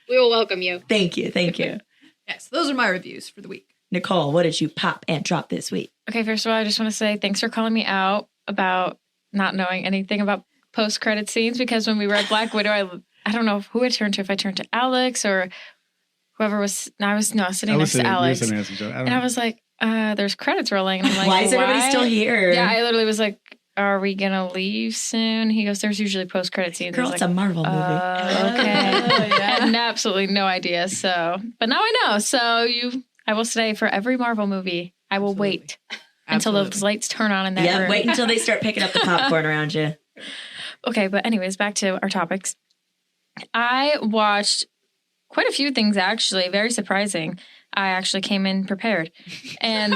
[SPEAKER 6] We will welcome you.
[SPEAKER 3] Thank you. Thank you.
[SPEAKER 4] Yes. Those are my reviews for the week.
[SPEAKER 3] Nicole, what did you pop and drop this week?
[SPEAKER 5] Okay, first of all, I just want to say thanks for calling me out about not knowing anything about post-credit scenes, because when we read Black Widow, I don't know who I turned to, if I turned to Alex or whoever was, I was sitting next to Alex. And I was like, there's credits rolling. And I'm like,
[SPEAKER 3] why is everybody still here?
[SPEAKER 5] Yeah, I literally was like, are we going to leave soon? He goes, there's usually post-credit scenes.
[SPEAKER 3] Girl, it's a Marvel movie.
[SPEAKER 5] Okay. I had absolutely no idea. So, but now I know. So I will say for every Marvel movie, I will wait until those lights turn on in that room.
[SPEAKER 3] Wait until they start picking up the popcorn around you.
[SPEAKER 5] Okay, but anyways, back to our topics. I watched quite a few things, actually. Very surprising. I actually came in prepared. And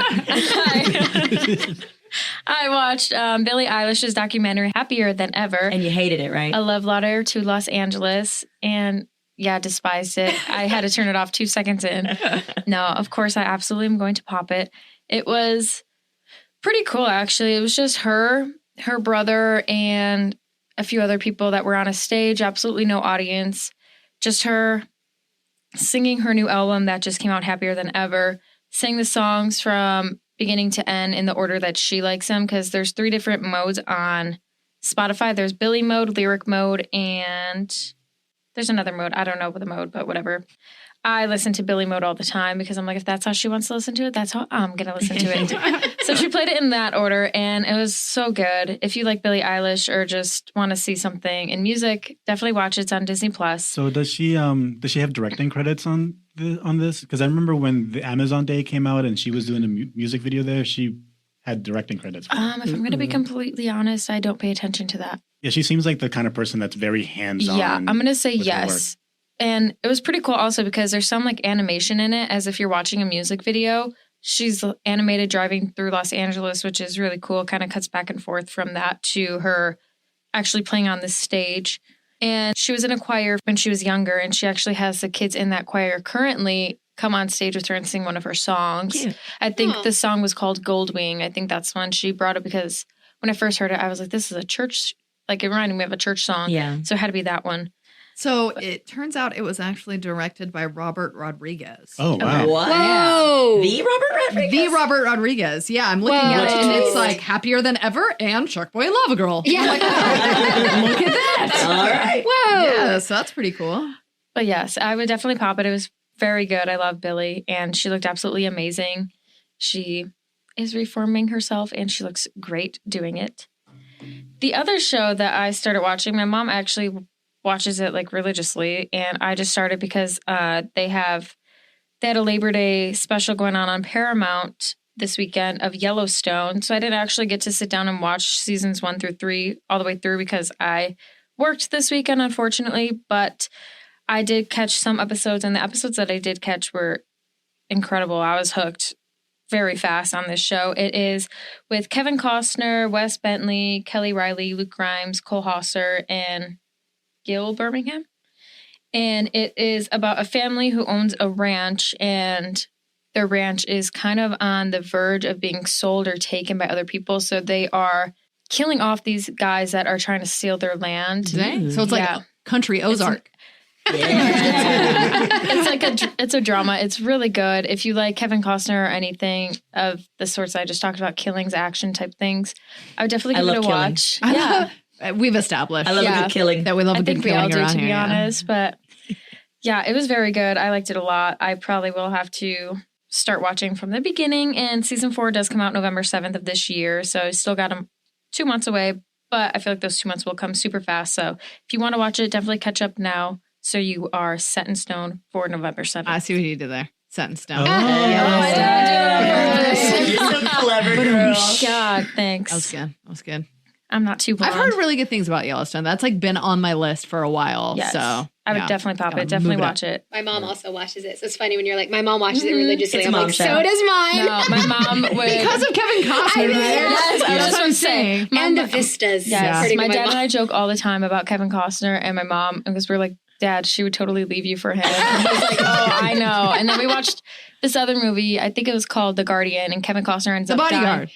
[SPEAKER 5] I watched Billie Eilish's documentary, Happier Than Ever.
[SPEAKER 3] And you hated it, right?
[SPEAKER 5] A Love Letter to Los Angeles. And yeah, despised it. I had to turn it off 2 seconds in. No, of course, I absolutely am going to pop it. It was pretty cool, actually. It was just her brother, and a few other people that were on a stage. Absolutely no audience. Just her singing her new album that just came out, Happier Than Ever. Sang the songs from beginning to end in the order that she likes them, because there's 3 different modes on Spotify. There's Billy mode, lyric mode, and there's another mode. I don't know the mode, but whatever. I listen to Billy Mode all the time because I'm like, if that's how she wants to listen to it, that's how I'm going to listen to it. So she played it in that order, and it was so good. If you like Billie Eilish or just want to see something in music, definitely watch it. It's on Disney+.
[SPEAKER 2] So does she have directing credits on this? Because I remember when the Amazon Day came out and she was doing a music video there, she had directing credits.
[SPEAKER 5] If I'm going to be completely honest, I don't pay attention to that.
[SPEAKER 2] Yeah, she seems like the kind of person that's very hands-on.
[SPEAKER 5] Yeah, I'm going to say yes. And it was pretty cool also because there's some like animation in it as if you're watching a music video. She's animated driving through Los Angeles, which is really cool. Kind of cuts back and forth from that to her actually playing on the stage. And she was in a choir when she was younger, and she actually has the kids in that choir currently come on stage with her and sing one of her songs. Cute. I think the song was called Goldwing. I think that's one she brought up because when I first heard it, I was like, this is a church, like it reminded me of a church song. Yeah. So it had to be that one.
[SPEAKER 4] So it turns out it was actually directed by Robert Rodriguez.
[SPEAKER 2] Oh, wow.
[SPEAKER 3] What?
[SPEAKER 6] Whoa.
[SPEAKER 3] The Robert Rodriguez?
[SPEAKER 4] The Robert Rodriguez. Yeah, I'm looking at it, and it's like Happier Than Ever and Shark Boy Lava Girl.
[SPEAKER 6] Yeah.
[SPEAKER 4] Like, oh, look at that.
[SPEAKER 3] All right.
[SPEAKER 6] Whoa.
[SPEAKER 4] Yeah, so that's pretty cool.
[SPEAKER 5] But yes, I would definitely pop it. It was very good. I love Billy, and she looked absolutely amazing. She is reforming herself, and she looks great doing it. The other show that I started watching, my mom actually watches it like religiously, and I just started because they had a Labor Day special going on Paramount this weekend of Yellowstone. So I didn't actually get to sit down and watch seasons 1 through 3 all the way through because I worked this weekend, unfortunately, but I did catch some episodes, and the episodes that I did catch were incredible. I was hooked very fast on this show. It is with Kevin Costner, Wes Bentley, Kelly Riley, Luke Grimes, Cole Hauser, and Gil Birmingham. And it is about a family who owns a ranch, and their ranch is kind of on the verge of being sold or taken by other people. So they are killing off these guys that are trying to steal their land.
[SPEAKER 4] Dang. So it's like a country Ozark.
[SPEAKER 5] It's a drama. It's really good. If you like Kevin Costner or anything of the sorts I just talked about, killings, action type things, I would definitely give it a watch. Yeah.
[SPEAKER 4] We've established.
[SPEAKER 3] I love a good killing.
[SPEAKER 4] That we love a good killing around here.
[SPEAKER 5] I think we all do, to be honest. But yeah, it was very good. I liked it a lot. I probably will have to start watching from the beginning. And season 4 does come out November 7th of this year. So I still got them 2 months away. But I feel like those 2 months will come super fast. So if you want to watch it, definitely catch up now. So you are set in stone for November 7th.
[SPEAKER 4] I see what you did there. Set in stone.
[SPEAKER 3] You're so clever, girl.
[SPEAKER 5] God, thanks.
[SPEAKER 4] That was good.
[SPEAKER 5] I'm not too blonde.
[SPEAKER 4] I've heard really good things about Yellowstone. That's like been on my list for a while.
[SPEAKER 5] Yes.
[SPEAKER 4] So
[SPEAKER 5] I would definitely pop it. Definitely watch it.
[SPEAKER 6] My mom also watches it. So it's funny when you're like, my mom watches it religiously.
[SPEAKER 3] It's
[SPEAKER 6] I'm like,
[SPEAKER 3] show.
[SPEAKER 6] so does mine.
[SPEAKER 5] No, my mom would.
[SPEAKER 4] Because of Kevin Costner.
[SPEAKER 5] Yes, that's what I'm saying.
[SPEAKER 6] And the vistas.
[SPEAKER 5] Yes, my dad and I joke all the time about Kevin Costner and my mom, because we're like, Dad, she would totally leave you for him. And he's like, oh, I know. And then we watched this other movie. I think it was called The Guardian, and Kevin Costner ends up dying. The Bodyguard.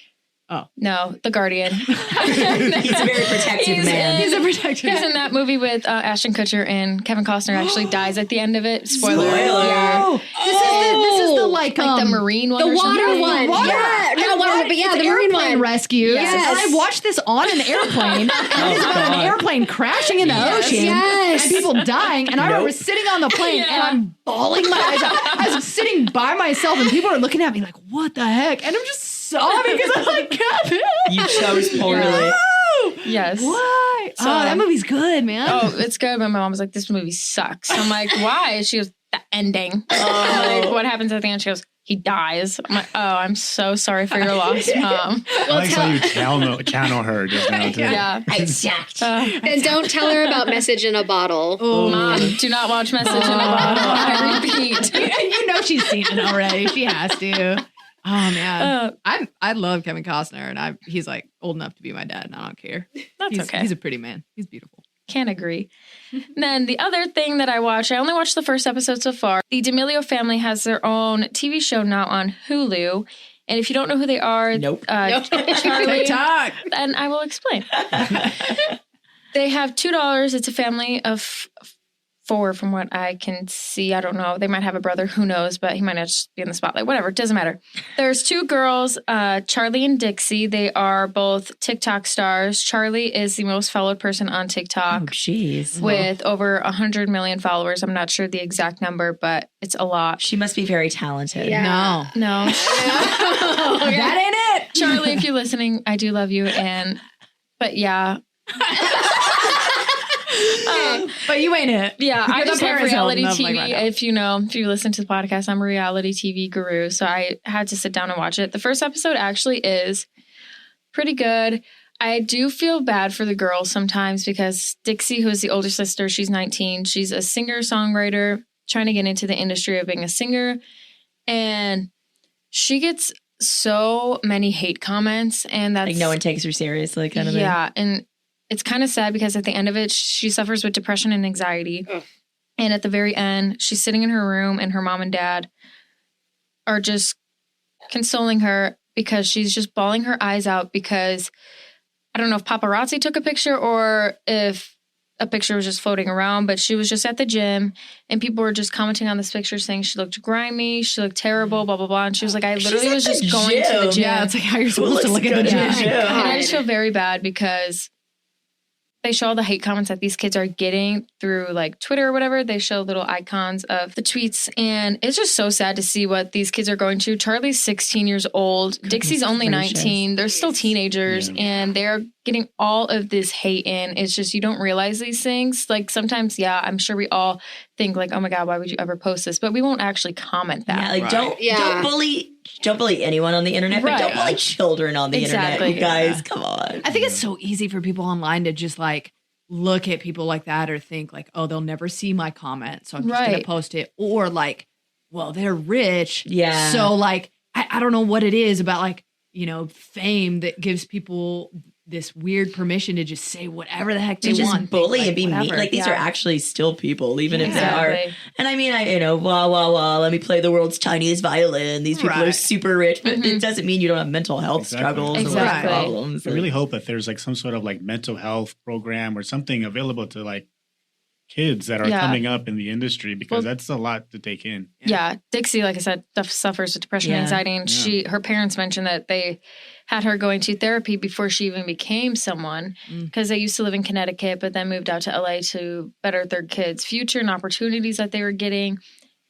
[SPEAKER 4] Oh.
[SPEAKER 5] No, The Guardian.
[SPEAKER 3] He's a very protective man.
[SPEAKER 4] He's a protective man.
[SPEAKER 5] He's in that movie with Ashton Kutcher, and Kevin Costner actually dies at the end of it. Spoiler.
[SPEAKER 4] Yeah. This is the like
[SPEAKER 5] the marine one.
[SPEAKER 6] The
[SPEAKER 5] or
[SPEAKER 6] water
[SPEAKER 5] something.
[SPEAKER 6] one.
[SPEAKER 4] Yeah.
[SPEAKER 6] Not water, but yeah, the marine one.
[SPEAKER 4] Rescue.
[SPEAKER 6] Yes.
[SPEAKER 4] And I watched this on an airplane. And it's about an airplane crashing in the ocean.
[SPEAKER 6] Yes.
[SPEAKER 4] And people dying. And I remember sitting on the plane and I'm bawling my eyes out. I was sitting by myself and people are looking at me like, what the heck? And I'm just sobbing because I'm like, Kevin.
[SPEAKER 3] You chose poorly.
[SPEAKER 5] Yes.
[SPEAKER 4] Why? So, that movie's good, man.
[SPEAKER 5] Oh, it's good. But my mom was like, this movie sucks. I'm like, why? She goes, the ending. Like, what happens at the end? She goes, he dies. I'm like, oh, I'm so sorry for your loss, Mom.
[SPEAKER 2] I like how you channel her just now, too.
[SPEAKER 5] Yeah.
[SPEAKER 6] And don't tell her about Message in a Bottle.
[SPEAKER 5] Oh. Mom, do not watch Message in a Bottle. I repeat.
[SPEAKER 4] You know she's seen it already. She has to. Oh man, I love Kevin Costner, and he's like old enough to be my dad, and I don't care.
[SPEAKER 5] That's okay.
[SPEAKER 4] He's a pretty man. He's beautiful.
[SPEAKER 5] Can't agree. Then the other thing that I watched, I only watched the first episode so far. The D'Amelio family has their own TV show now on Hulu, and if you don't know who they are, Charlie, then I will explain. They have $2. It's a family of 4 from what I can see. I don't know. They might have a brother. Who knows? But he might not just be in the spotlight. Whatever. It doesn't matter. There's 2 girls, Charlie and Dixie. They are both TikTok stars. Charlie is the most followed person on TikTok.
[SPEAKER 3] Oh, jeez.
[SPEAKER 5] With over 100 million followers. I'm not sure the exact number, but it's a lot.
[SPEAKER 3] She must be very talented.
[SPEAKER 6] Yeah.
[SPEAKER 5] No.
[SPEAKER 4] That ain't it.
[SPEAKER 5] Charlie, if you're listening, I do love you. But yeah.
[SPEAKER 4] But you ain't it.
[SPEAKER 5] Yeah, I
[SPEAKER 4] You're the
[SPEAKER 5] just love
[SPEAKER 4] Paris
[SPEAKER 5] reality
[SPEAKER 4] Hilton of,
[SPEAKER 5] TV.
[SPEAKER 4] like, right
[SPEAKER 5] If you listen to the podcast, I'm a reality TV guru. So I had to sit down and watch it. The first episode actually is pretty good. I do feel bad for the girls sometimes because Dixie, who is the older sister, she's 19. She's a singer-songwriter trying to get into the industry of being a singer. And she gets so many hate comments. And that's
[SPEAKER 3] Like no one takes her seriously kind of
[SPEAKER 5] yeah, and it's kind of sad because at the end of it, she suffers with depression and anxiety.
[SPEAKER 6] Ugh.
[SPEAKER 5] And at the very end, she's sitting in her room and her mom and dad are just consoling her because she's just bawling her eyes out because I don't know if paparazzi took a picture or if a picture was just floating around, but she was just at the gym and people were just commenting on this picture saying she looked grimy, she looked terrible, blah, blah, blah. And she was like, I literally was just going to the gym.
[SPEAKER 4] Yeah, it's like how you're supposed to look at the
[SPEAKER 3] good
[SPEAKER 4] gym.
[SPEAKER 3] at
[SPEAKER 5] And I just feel very bad because they show all the hate comments that these kids are getting through like Twitter or whatever. They show little icons of the tweets. And it's just so sad to see what these kids are going through. Charlie's 16 years old. Dixie's only
[SPEAKER 3] gracious.
[SPEAKER 5] 19. They're still teenagers and they're getting all of this hate in. It's just, you don't realize these things. Like sometimes, yeah, I'm sure we all think like, oh my God, why would you ever post this? But we won't actually comment that.
[SPEAKER 3] Yeah, like don't bully anyone on the internet, but don't bully children on the internet, you guys. Come on.
[SPEAKER 4] I think it's so easy for people online to just like look at people like that or think like, oh, they'll never see my comment, so I'm just gonna post it. Or like, well, they're rich.
[SPEAKER 3] Yeah.
[SPEAKER 4] So like, I don't know what it is about like, you know, fame that gives people this weird permission to just say whatever the heck they
[SPEAKER 3] just
[SPEAKER 4] want.
[SPEAKER 3] bully
[SPEAKER 4] like,
[SPEAKER 3] and be mean.
[SPEAKER 4] whatever.
[SPEAKER 3] Like these are actually still people, even if they are.
[SPEAKER 5] Exactly.
[SPEAKER 3] And I mean, let me play the world's tiniest violin. These people are super rich, but it doesn't mean you don't have mental health struggles or
[SPEAKER 5] Exactly.
[SPEAKER 3] problems.
[SPEAKER 2] I really hope that there's like some sort of like mental health program or something available to like kids that are coming up in the industry because that's a lot to take in.
[SPEAKER 5] Yeah. Dixie, like I said, suffers with depression and anxiety. And her parents mentioned that they had her going to therapy before she even became someone because they used to live in Connecticut, but then moved out to LA to better their kids' future and opportunities that they were getting.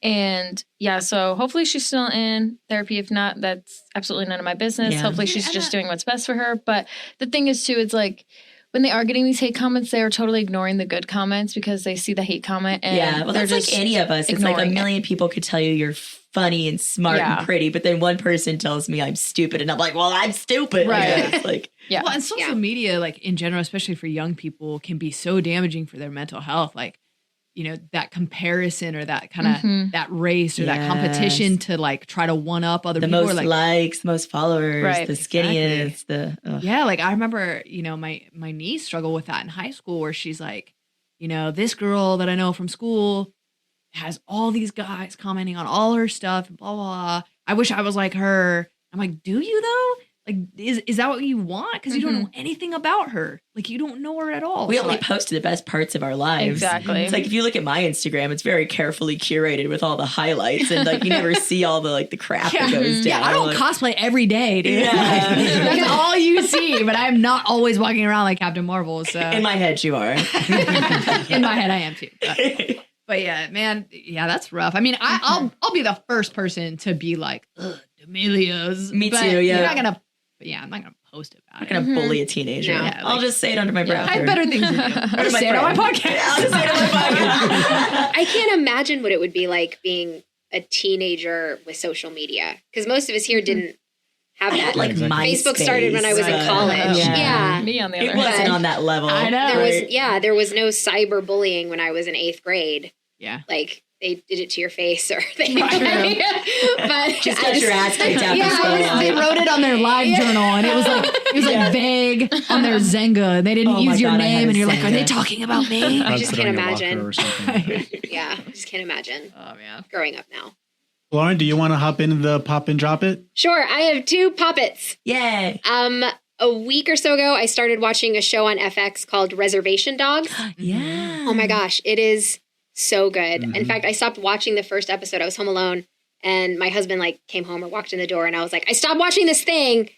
[SPEAKER 5] And yeah, so hopefully she's still in therapy. If not, that's absolutely none of my business. Hopefully she's just doing what's best for her. But the thing is too, it's like, when they are getting these hate comments, they are totally ignoring the good comments because they see the hate comment. And
[SPEAKER 3] well, that's like any of us. It's like a million people could tell you you're funny and smart and pretty, but then one person tells me I'm stupid, and I'm like, well, I'm stupid.
[SPEAKER 5] Right.
[SPEAKER 3] It's like,
[SPEAKER 4] Well, and social media, like in general, especially for young people, can be so damaging for their mental health. Like, you know, that comparison or that kind of that race or that competition to like try to one up other people.
[SPEAKER 3] The most
[SPEAKER 4] like,
[SPEAKER 3] likes, most followers, the skinniest,
[SPEAKER 4] Yeah, like I remember, you know, my niece struggled with that in high school where she's like, you know, this girl that I know from school has all these guys commenting on all her stuff and blah, blah, blah. I wish I was like her. I'm like, do you though? Like, is that what you want? Because you don't know anything about her. Like, you don't know her at all.
[SPEAKER 3] We only post the best parts of our lives.
[SPEAKER 5] Exactly.
[SPEAKER 3] It's like if you look at my Instagram, it's very carefully curated with all the highlights, and like you never see all the like the crap that goes down.
[SPEAKER 4] Yeah, I don't cosplay every day, dude.
[SPEAKER 3] Yeah.
[SPEAKER 4] That's all you see. But I'm not always walking around like Captain Marvel. So
[SPEAKER 3] in my head, you are.
[SPEAKER 4] In my head, I am too. But yeah, man, yeah, that's rough. I mean, I'll be the first person to be like, ugh, D'Amelia's.
[SPEAKER 3] Me
[SPEAKER 4] But
[SPEAKER 3] too. Yeah.
[SPEAKER 4] You're not gonna. Yeah, I'm not gonna post about
[SPEAKER 3] I'm
[SPEAKER 4] it.
[SPEAKER 3] not gonna bully a teenager.
[SPEAKER 4] Yeah,
[SPEAKER 3] I'll just say it under my breath.
[SPEAKER 4] I have better things to do. I'll just say it on my podcast.
[SPEAKER 3] I'll just say it on my podcast.
[SPEAKER 6] I can't imagine what it would be like being a teenager with social media because most of us here didn't have that.
[SPEAKER 3] Like
[SPEAKER 6] Facebook started when I was in college.
[SPEAKER 3] Yeah.
[SPEAKER 5] Me on the other
[SPEAKER 3] It wasn't
[SPEAKER 5] hand.
[SPEAKER 3] on that level.
[SPEAKER 4] I know.
[SPEAKER 6] There was no cyberbullying when I was in 8th grade.
[SPEAKER 4] Yeah.
[SPEAKER 6] Like they did it to your face or they
[SPEAKER 4] True.
[SPEAKER 6] but
[SPEAKER 3] Just got your ass kicked out.
[SPEAKER 4] They wrote it on their live journal, and it was like vague on their Zynga. They didn't use your name, and you're like, are they talking about me?
[SPEAKER 6] I just can't imagine.
[SPEAKER 2] Or something.
[SPEAKER 6] Yeah, I just can't imagine.
[SPEAKER 4] Oh man,
[SPEAKER 6] growing up now.
[SPEAKER 2] Lauren, do you want to hop into the pop and drop it?
[SPEAKER 6] Sure, I have 2 poppets.
[SPEAKER 3] Yay.
[SPEAKER 6] A week or so ago, I started watching a show on FX called Reservation Dogs.
[SPEAKER 3] Yeah.
[SPEAKER 6] Oh my gosh, it is so good. In fact, I stopped watching the first episode. I was home alone, and my husband like came home or walked in the door, and I was like, I stopped watching this thing.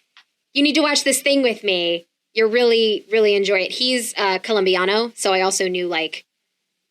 [SPEAKER 6] You need to watch this thing with me. You'll really, really enjoy it. He's Colombiano, so I also knew like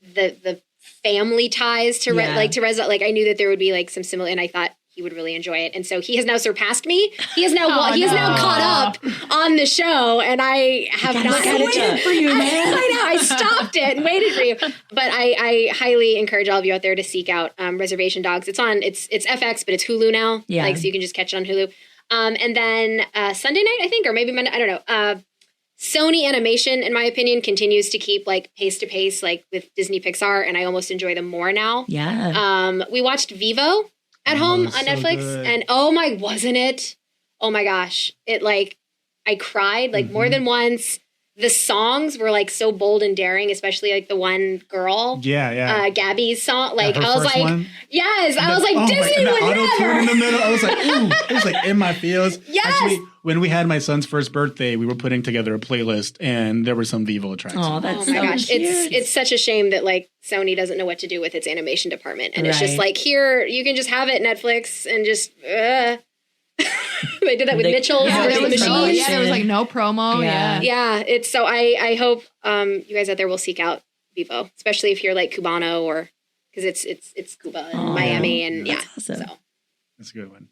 [SPEAKER 6] the family ties to Reza. Like I knew that there would be like some similar, and I thought he would really enjoy it. And so he has now surpassed me. He has now now caught up on the show, and I have not had a chance for you, man. I know. I stopped it and waited for you. But I highly encourage all of you out there to seek out Reservation Dogs. It's on it's FX, but it's Hulu now.
[SPEAKER 3] Yeah.
[SPEAKER 6] Like so you can just catch it on Hulu. And then Sunday night, I think, or maybe Monday, I don't know. Sony Animation, in my opinion, continues to keep like pace to pace, like with Disney Pixar, and I almost enjoy them more now.
[SPEAKER 3] Yeah.
[SPEAKER 6] We watched Vivo at home on Netflix, and wasn't it? Oh my gosh. It like, I cried like more than once. The songs were like so bold and daring, especially like the one girl. Yeah. Gabby's song. Like, I was like, one. Yes. I was like, Disney would never.
[SPEAKER 2] In the middle. I was like, ooh. It was like in my feels.
[SPEAKER 6] Yes.
[SPEAKER 2] Actually, when we had my son's first birthday, we were putting together a playlist, and there were some Vivo tracks.
[SPEAKER 3] Oh, that's
[SPEAKER 6] my gosh. It's such a shame that like Sony doesn't know what to do with its animation department. And it's just like, here, you can just have it, Netflix, and just, they did that with Mitchell's versus the Machines.
[SPEAKER 4] Yeah, there was like no promo.
[SPEAKER 6] Yeah. It's so I hope you guys out there will seek out Vivo, especially if you're like Cubano or because it's Cuba and Miami and
[SPEAKER 3] awesome.
[SPEAKER 6] So
[SPEAKER 2] that's a good one.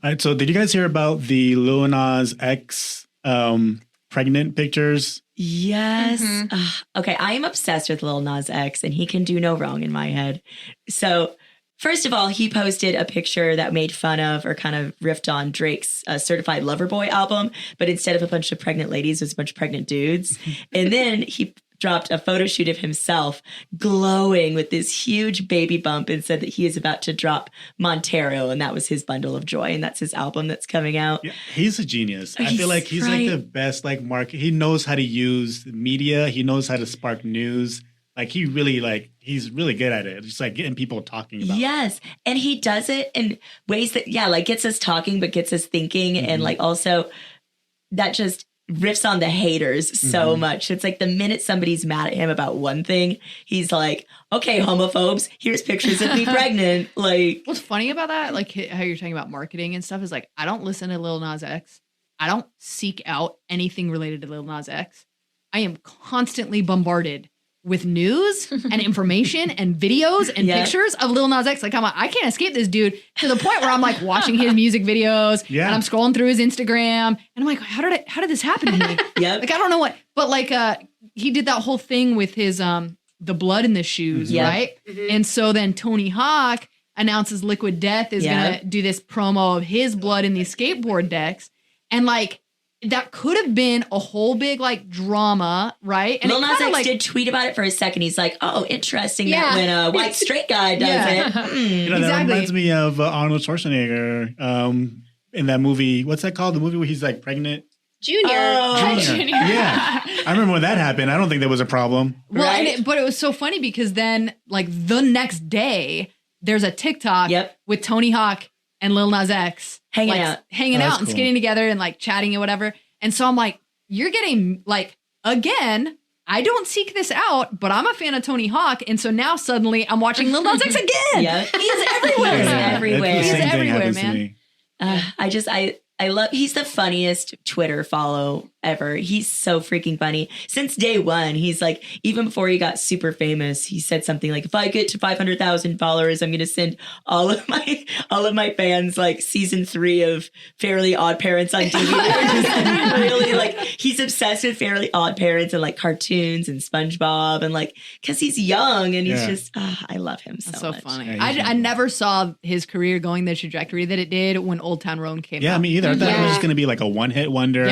[SPEAKER 2] All right, so did you guys hear about the Lil Nas X pregnant pictures?
[SPEAKER 3] Yes. Okay, I am obsessed with Lil Nas X, and he can do no wrong in my head. So first of all, he posted a picture that made fun of or kind of riffed on Drake's Certified Lover Boy album, but instead of a bunch of pregnant ladies, it was a bunch of pregnant dudes. And then he dropped a photo shoot of himself glowing with this huge baby bump and said that he is about to drop Montero, and that was his bundle of joy, and that's his album that's coming out.
[SPEAKER 2] Yeah, he's a genius. I feel like he's like the best like market. He knows how to use media. He knows how to spark news. Like he's really good at it. Just like getting people talking about it.
[SPEAKER 3] Yes. And he does it in ways that, like gets us talking, but gets us thinking. And like also that just riffs on the haters so much. It's like the minute somebody's mad at him about one thing, he's like, okay, homophobes, here's pictures of me pregnant. Like
[SPEAKER 4] what's funny about that, like how you're talking about marketing and stuff, is like, I don't listen to Lil Nas X. I don't seek out anything related to Lil Nas X. I am constantly bombarded with news and information and videos and pictures of Lil Nas X. Like I can't escape this dude, to the point where I'm like watching his music videos and I'm scrolling through his Instagram and I'm like, how did this happen to me? Like, I don't know what, but like, he did that whole thing with his, the blood in the shoes, right? And so then Tony Hawk announces Liquid Death is going to do this promo of his blood in these skateboard decks. And like, that could have been a whole big like drama, right? And
[SPEAKER 3] Lil Nas X did tweet about it for a second. He's like, "Oh, interesting that when a white straight guy does it."
[SPEAKER 2] That reminds me of Arnold Schwarzenegger in that movie. What's that called? The movie where he's like pregnant.
[SPEAKER 6] Junior.
[SPEAKER 2] Yeah, I remember when that happened. I don't think there was a problem.
[SPEAKER 4] Well, but it was so funny because then like the next day, there's a TikTok with Tony Hawk and Lil Nas X hanging out and skating together and like chatting and whatever. And so I'm like, you're getting like, again, I don't seek this out, but I'm a fan of Tony Hawk. And so now suddenly I'm watching Lil Nas X again. He's everywhere. He's everywhere, man.
[SPEAKER 3] I love, he's the funniest Twitter follow ever. He's so freaking funny. Since day one, he's like, even before he got super famous, he said something like, if I get to 500,000 followers, I'm going to send all of my fans like season 3 of Fairly Odd Parents on DVD. Really, like, he's obsessed with Fairly Odd Parents and like cartoons and SpongeBob and like, cause he's young and he's just, I love him so much.
[SPEAKER 4] Funny. I never saw his career going the trajectory that it did when Old Town Road came out.
[SPEAKER 2] Yeah, me either. I thought it was just going to be like a one-hit wonder.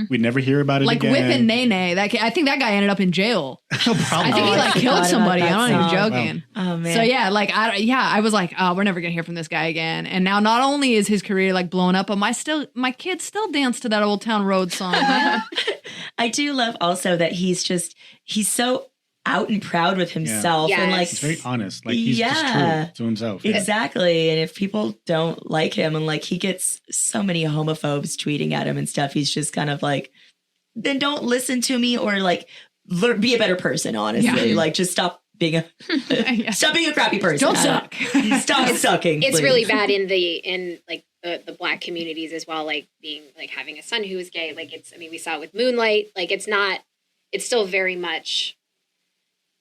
[SPEAKER 2] We'd never hear about it
[SPEAKER 4] like
[SPEAKER 2] again.
[SPEAKER 4] Whip and Nene. I think that guy ended up in jail. I think he like killed somebody. I'm not even joking. Wow. Oh man. So yeah, like I was like, oh, we're never gonna hear from this guy again. And now not only is his career like blowing up, but my kids still dance to that Old Town Road song. Man.
[SPEAKER 3] I do love also that he's so out and proud with himself and like
[SPEAKER 2] he's very honest. Like he's just true to himself.
[SPEAKER 3] Exactly. And if people don't like him and like he gets so many homophobes tweeting at him and stuff, he's just kind of like, then don't listen to me or like be a better person, honestly. Like just stop being stop being a crappy person.
[SPEAKER 4] Don't suck.
[SPEAKER 3] Stop sucking.
[SPEAKER 6] It's
[SPEAKER 3] please.
[SPEAKER 6] really bad in the Black communities as well, like being like having a son who is gay. Like we saw it with Moonlight. Like it's still very much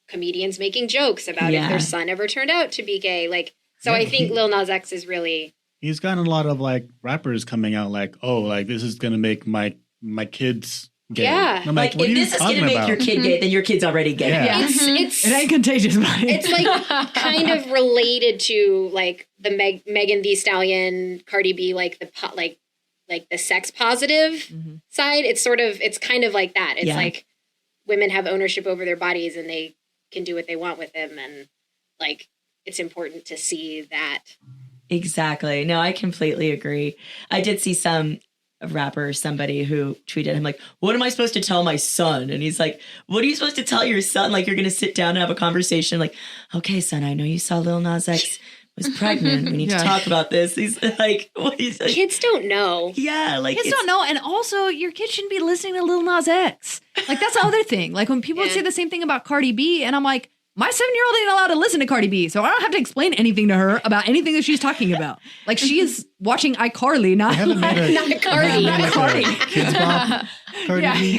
[SPEAKER 6] comedians making jokes about if their son ever turned out to be gay. Like, so I think Lil Nas X is really...
[SPEAKER 2] He's gotten a lot of like rappers coming out like, oh, like this is going to make my kids gay.
[SPEAKER 6] Yeah.
[SPEAKER 2] I'm
[SPEAKER 3] like, if this is going to make your kid gay, then your kid's already gay.
[SPEAKER 2] Yeah.
[SPEAKER 6] It ain't
[SPEAKER 4] contagious, buddy.
[SPEAKER 6] It's like kind of related to like the Megan Thee Stallion, Cardi B, like the sex positive side. It's kind of like that. It's like women have ownership over their bodies and they can do what they want with them, and like it's important to see that.
[SPEAKER 3] Exactly. No, I completely agree. I did see some rapper, somebody who tweeted him like, what am I supposed to tell my son? And he's like, what are you supposed to tell your son? Like, you're going to sit down and have a conversation like, okay, son, I know you saw Lil Nas X was pregnant. We need to talk about this. He's like,
[SPEAKER 6] kids don't know.
[SPEAKER 3] Yeah. Like
[SPEAKER 4] kids don't know. And also your kid shouldn't be listening to Lil Nas X. Like that's the other thing. Like when people say the same thing about Cardi B, and I'm like, my 7-year-old ain't allowed to listen to Cardi B, so I don't have to explain anything to her about anything that she's talking about. Like she is watching iCarly, not Cardi.
[SPEAKER 2] Kids Bop, Cardi B.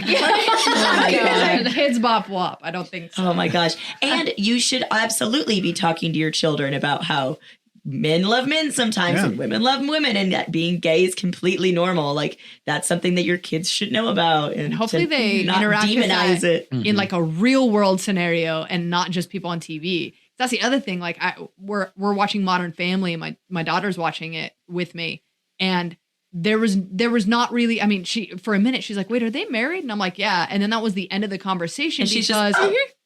[SPEAKER 4] Kids Bop Wop. I don't think so.
[SPEAKER 3] Oh my gosh. And you should absolutely be talking to your children about how men love men sometimes and women love women, and that being gay is completely normal. Like that's something that your kids should know about, and
[SPEAKER 4] hopefully they
[SPEAKER 3] not
[SPEAKER 4] interact
[SPEAKER 3] demonize
[SPEAKER 4] with that
[SPEAKER 3] it
[SPEAKER 4] in like a real world scenario and not just people on TV. That's the other thing. Like we're watching Modern Family, and my daughter's watching it with me, and there was not really. I mean, she for a minute she's like, "Wait, are they married?" And I'm like, "Yeah." And then that was the end of the conversation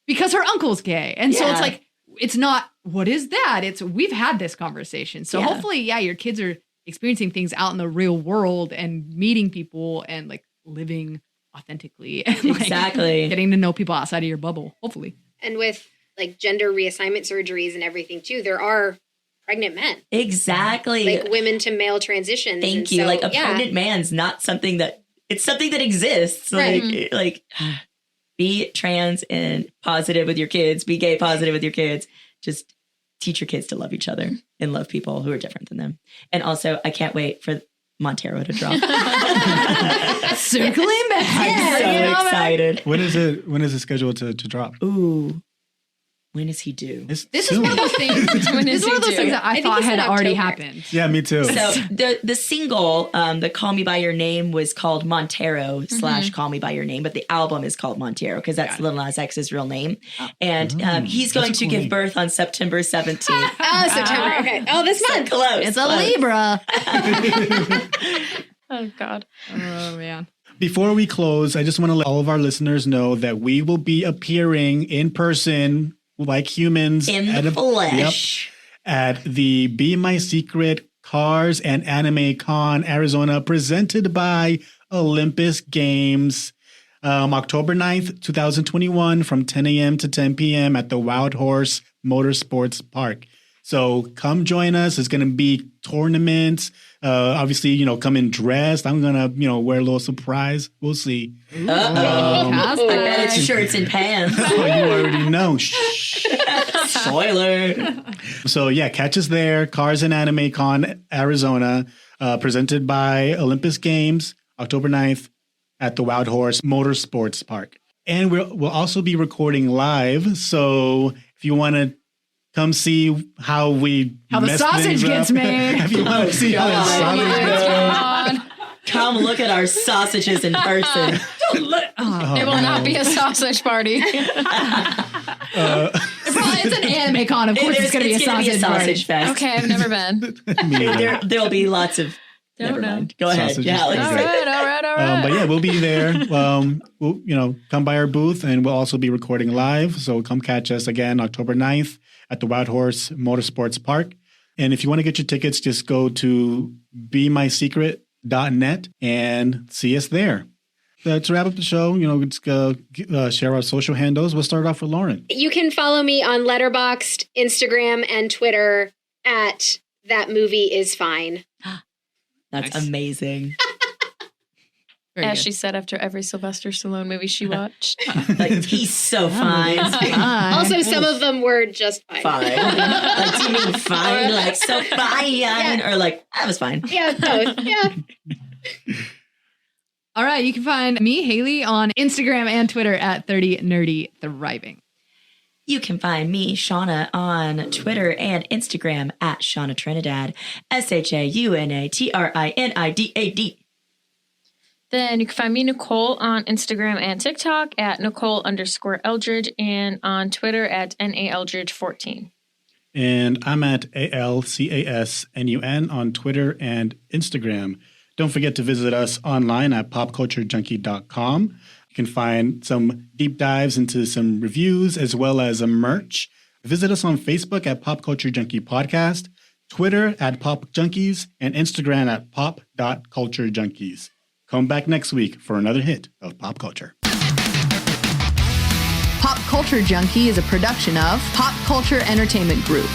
[SPEAKER 4] because her uncle's gay, and so it's like. It's not, what is that? It's, we've had this conversation. So hopefully, your kids are experiencing things out in the real world and meeting people and like living authentically and
[SPEAKER 3] exactly
[SPEAKER 4] getting to know people outside of your bubble, hopefully.
[SPEAKER 6] And with like gender reassignment surgeries and everything too, there are pregnant men.
[SPEAKER 3] Exactly.
[SPEAKER 6] Like women to male transitions.
[SPEAKER 3] Thank you. So, like a pregnant man's not something that, it's something that exists. Right. Like be trans and positive with your kids. Be gay positive with your kids. Just teach your kids to love each other and love people who are different than them. And also, I can't wait for Montero to drop.
[SPEAKER 4] Circling back.
[SPEAKER 3] I'm so excited.
[SPEAKER 2] When is it scheduled to drop?
[SPEAKER 3] Ooh. When is he due?
[SPEAKER 4] This is one of those things. This is one of those things that I thought had already happened.
[SPEAKER 2] Yeah, me too.
[SPEAKER 3] So the single, the "Call Me by Your Name" was called Montero / "Call Me by Your Name," but the album is called Montero because that's Lil Nas X's real name. And he's going to give birth on September 17th.
[SPEAKER 6] Oh, September. Okay. Oh, this month.
[SPEAKER 3] Close.
[SPEAKER 4] It's a Libra.
[SPEAKER 5] Oh God.
[SPEAKER 4] Oh man.
[SPEAKER 2] Before we close, I just want to let all of our listeners know that we will be appearing in person. Like humans
[SPEAKER 3] in the flesh
[SPEAKER 2] at the Be My Secret Cars and Anime Con Arizona, presented by Olympus Games, October 9th, 2021 from 10 a.m. to 10 p.m. at the Wild Horse Motorsports Park. So come join us. It's going to be tournaments. Obviously, come in dressed. I'm going to, wear a little surprise. We'll see.
[SPEAKER 3] I bet it's shirts and pants.
[SPEAKER 2] Oh, you already know. Shh.
[SPEAKER 3] Spoiler.
[SPEAKER 2] So, catch us there. Cars and Anime Con, Arizona, presented by Olympus Games, October 9th at the Wild Horse Motorsports Park. And we'll also be recording live. So if you want to come see how
[SPEAKER 4] the sausage gets made.
[SPEAKER 2] If you want to see how the sausage gets made.
[SPEAKER 3] Come look at our sausages in person.
[SPEAKER 5] It will not be a sausage party.
[SPEAKER 4] It's an anime con. Of course, it's going to be a sausage
[SPEAKER 3] fest.
[SPEAKER 5] Okay, I've never been.
[SPEAKER 3] There'll be lots of. Never mind. Go ahead. Yeah,
[SPEAKER 5] all right.
[SPEAKER 2] But we'll be there. We'll come by our booth, and we'll also be recording live. So come catch us again October 9th at the Wild Horse Motorsports Park. And if you want to get your tickets, just go to BeMySecret.net and see us there. To wrap up the show, let's share our social handles. We'll start off with Lauren.
[SPEAKER 6] You can follow me on Letterboxd, Instagram, and Twitter at That Movie Is Fine.
[SPEAKER 3] That's amazing.
[SPEAKER 5] As she said after every Sylvester Stallone movie she watched.
[SPEAKER 3] Like, he's so fine.
[SPEAKER 6] Also, some of them were just fine.
[SPEAKER 3] Like, do you mean fine? Like, so fine? Yeah. Or like, that was fine.
[SPEAKER 6] Yeah, both. Yeah.
[SPEAKER 4] All right, you can find me, Hayley, on Instagram and Twitter at 30 Nerdy Thriving.
[SPEAKER 3] You can find me, Shauna, on Twitter and Instagram at Shauna Trinidad, ShaunaTrinidad.
[SPEAKER 5] Then you can find me, Nicole, on Instagram and TikTok at Nicole_Eldridge and on Twitter at NAEldridge14.
[SPEAKER 2] And I'm at ALCASNUN on Twitter and Instagram. Don't forget to visit us online at popculturejunkie.com. You can find some deep dives into some reviews as well as a merch. Visit us on Facebook at Pop Culture Junkie Podcast, Twitter at Pop Junkies, and Instagram at pop.culturejunkies. Come back next week for another hit of pop culture.
[SPEAKER 8] Pop Culture Junkie is a production of Pop Culture Entertainment Group.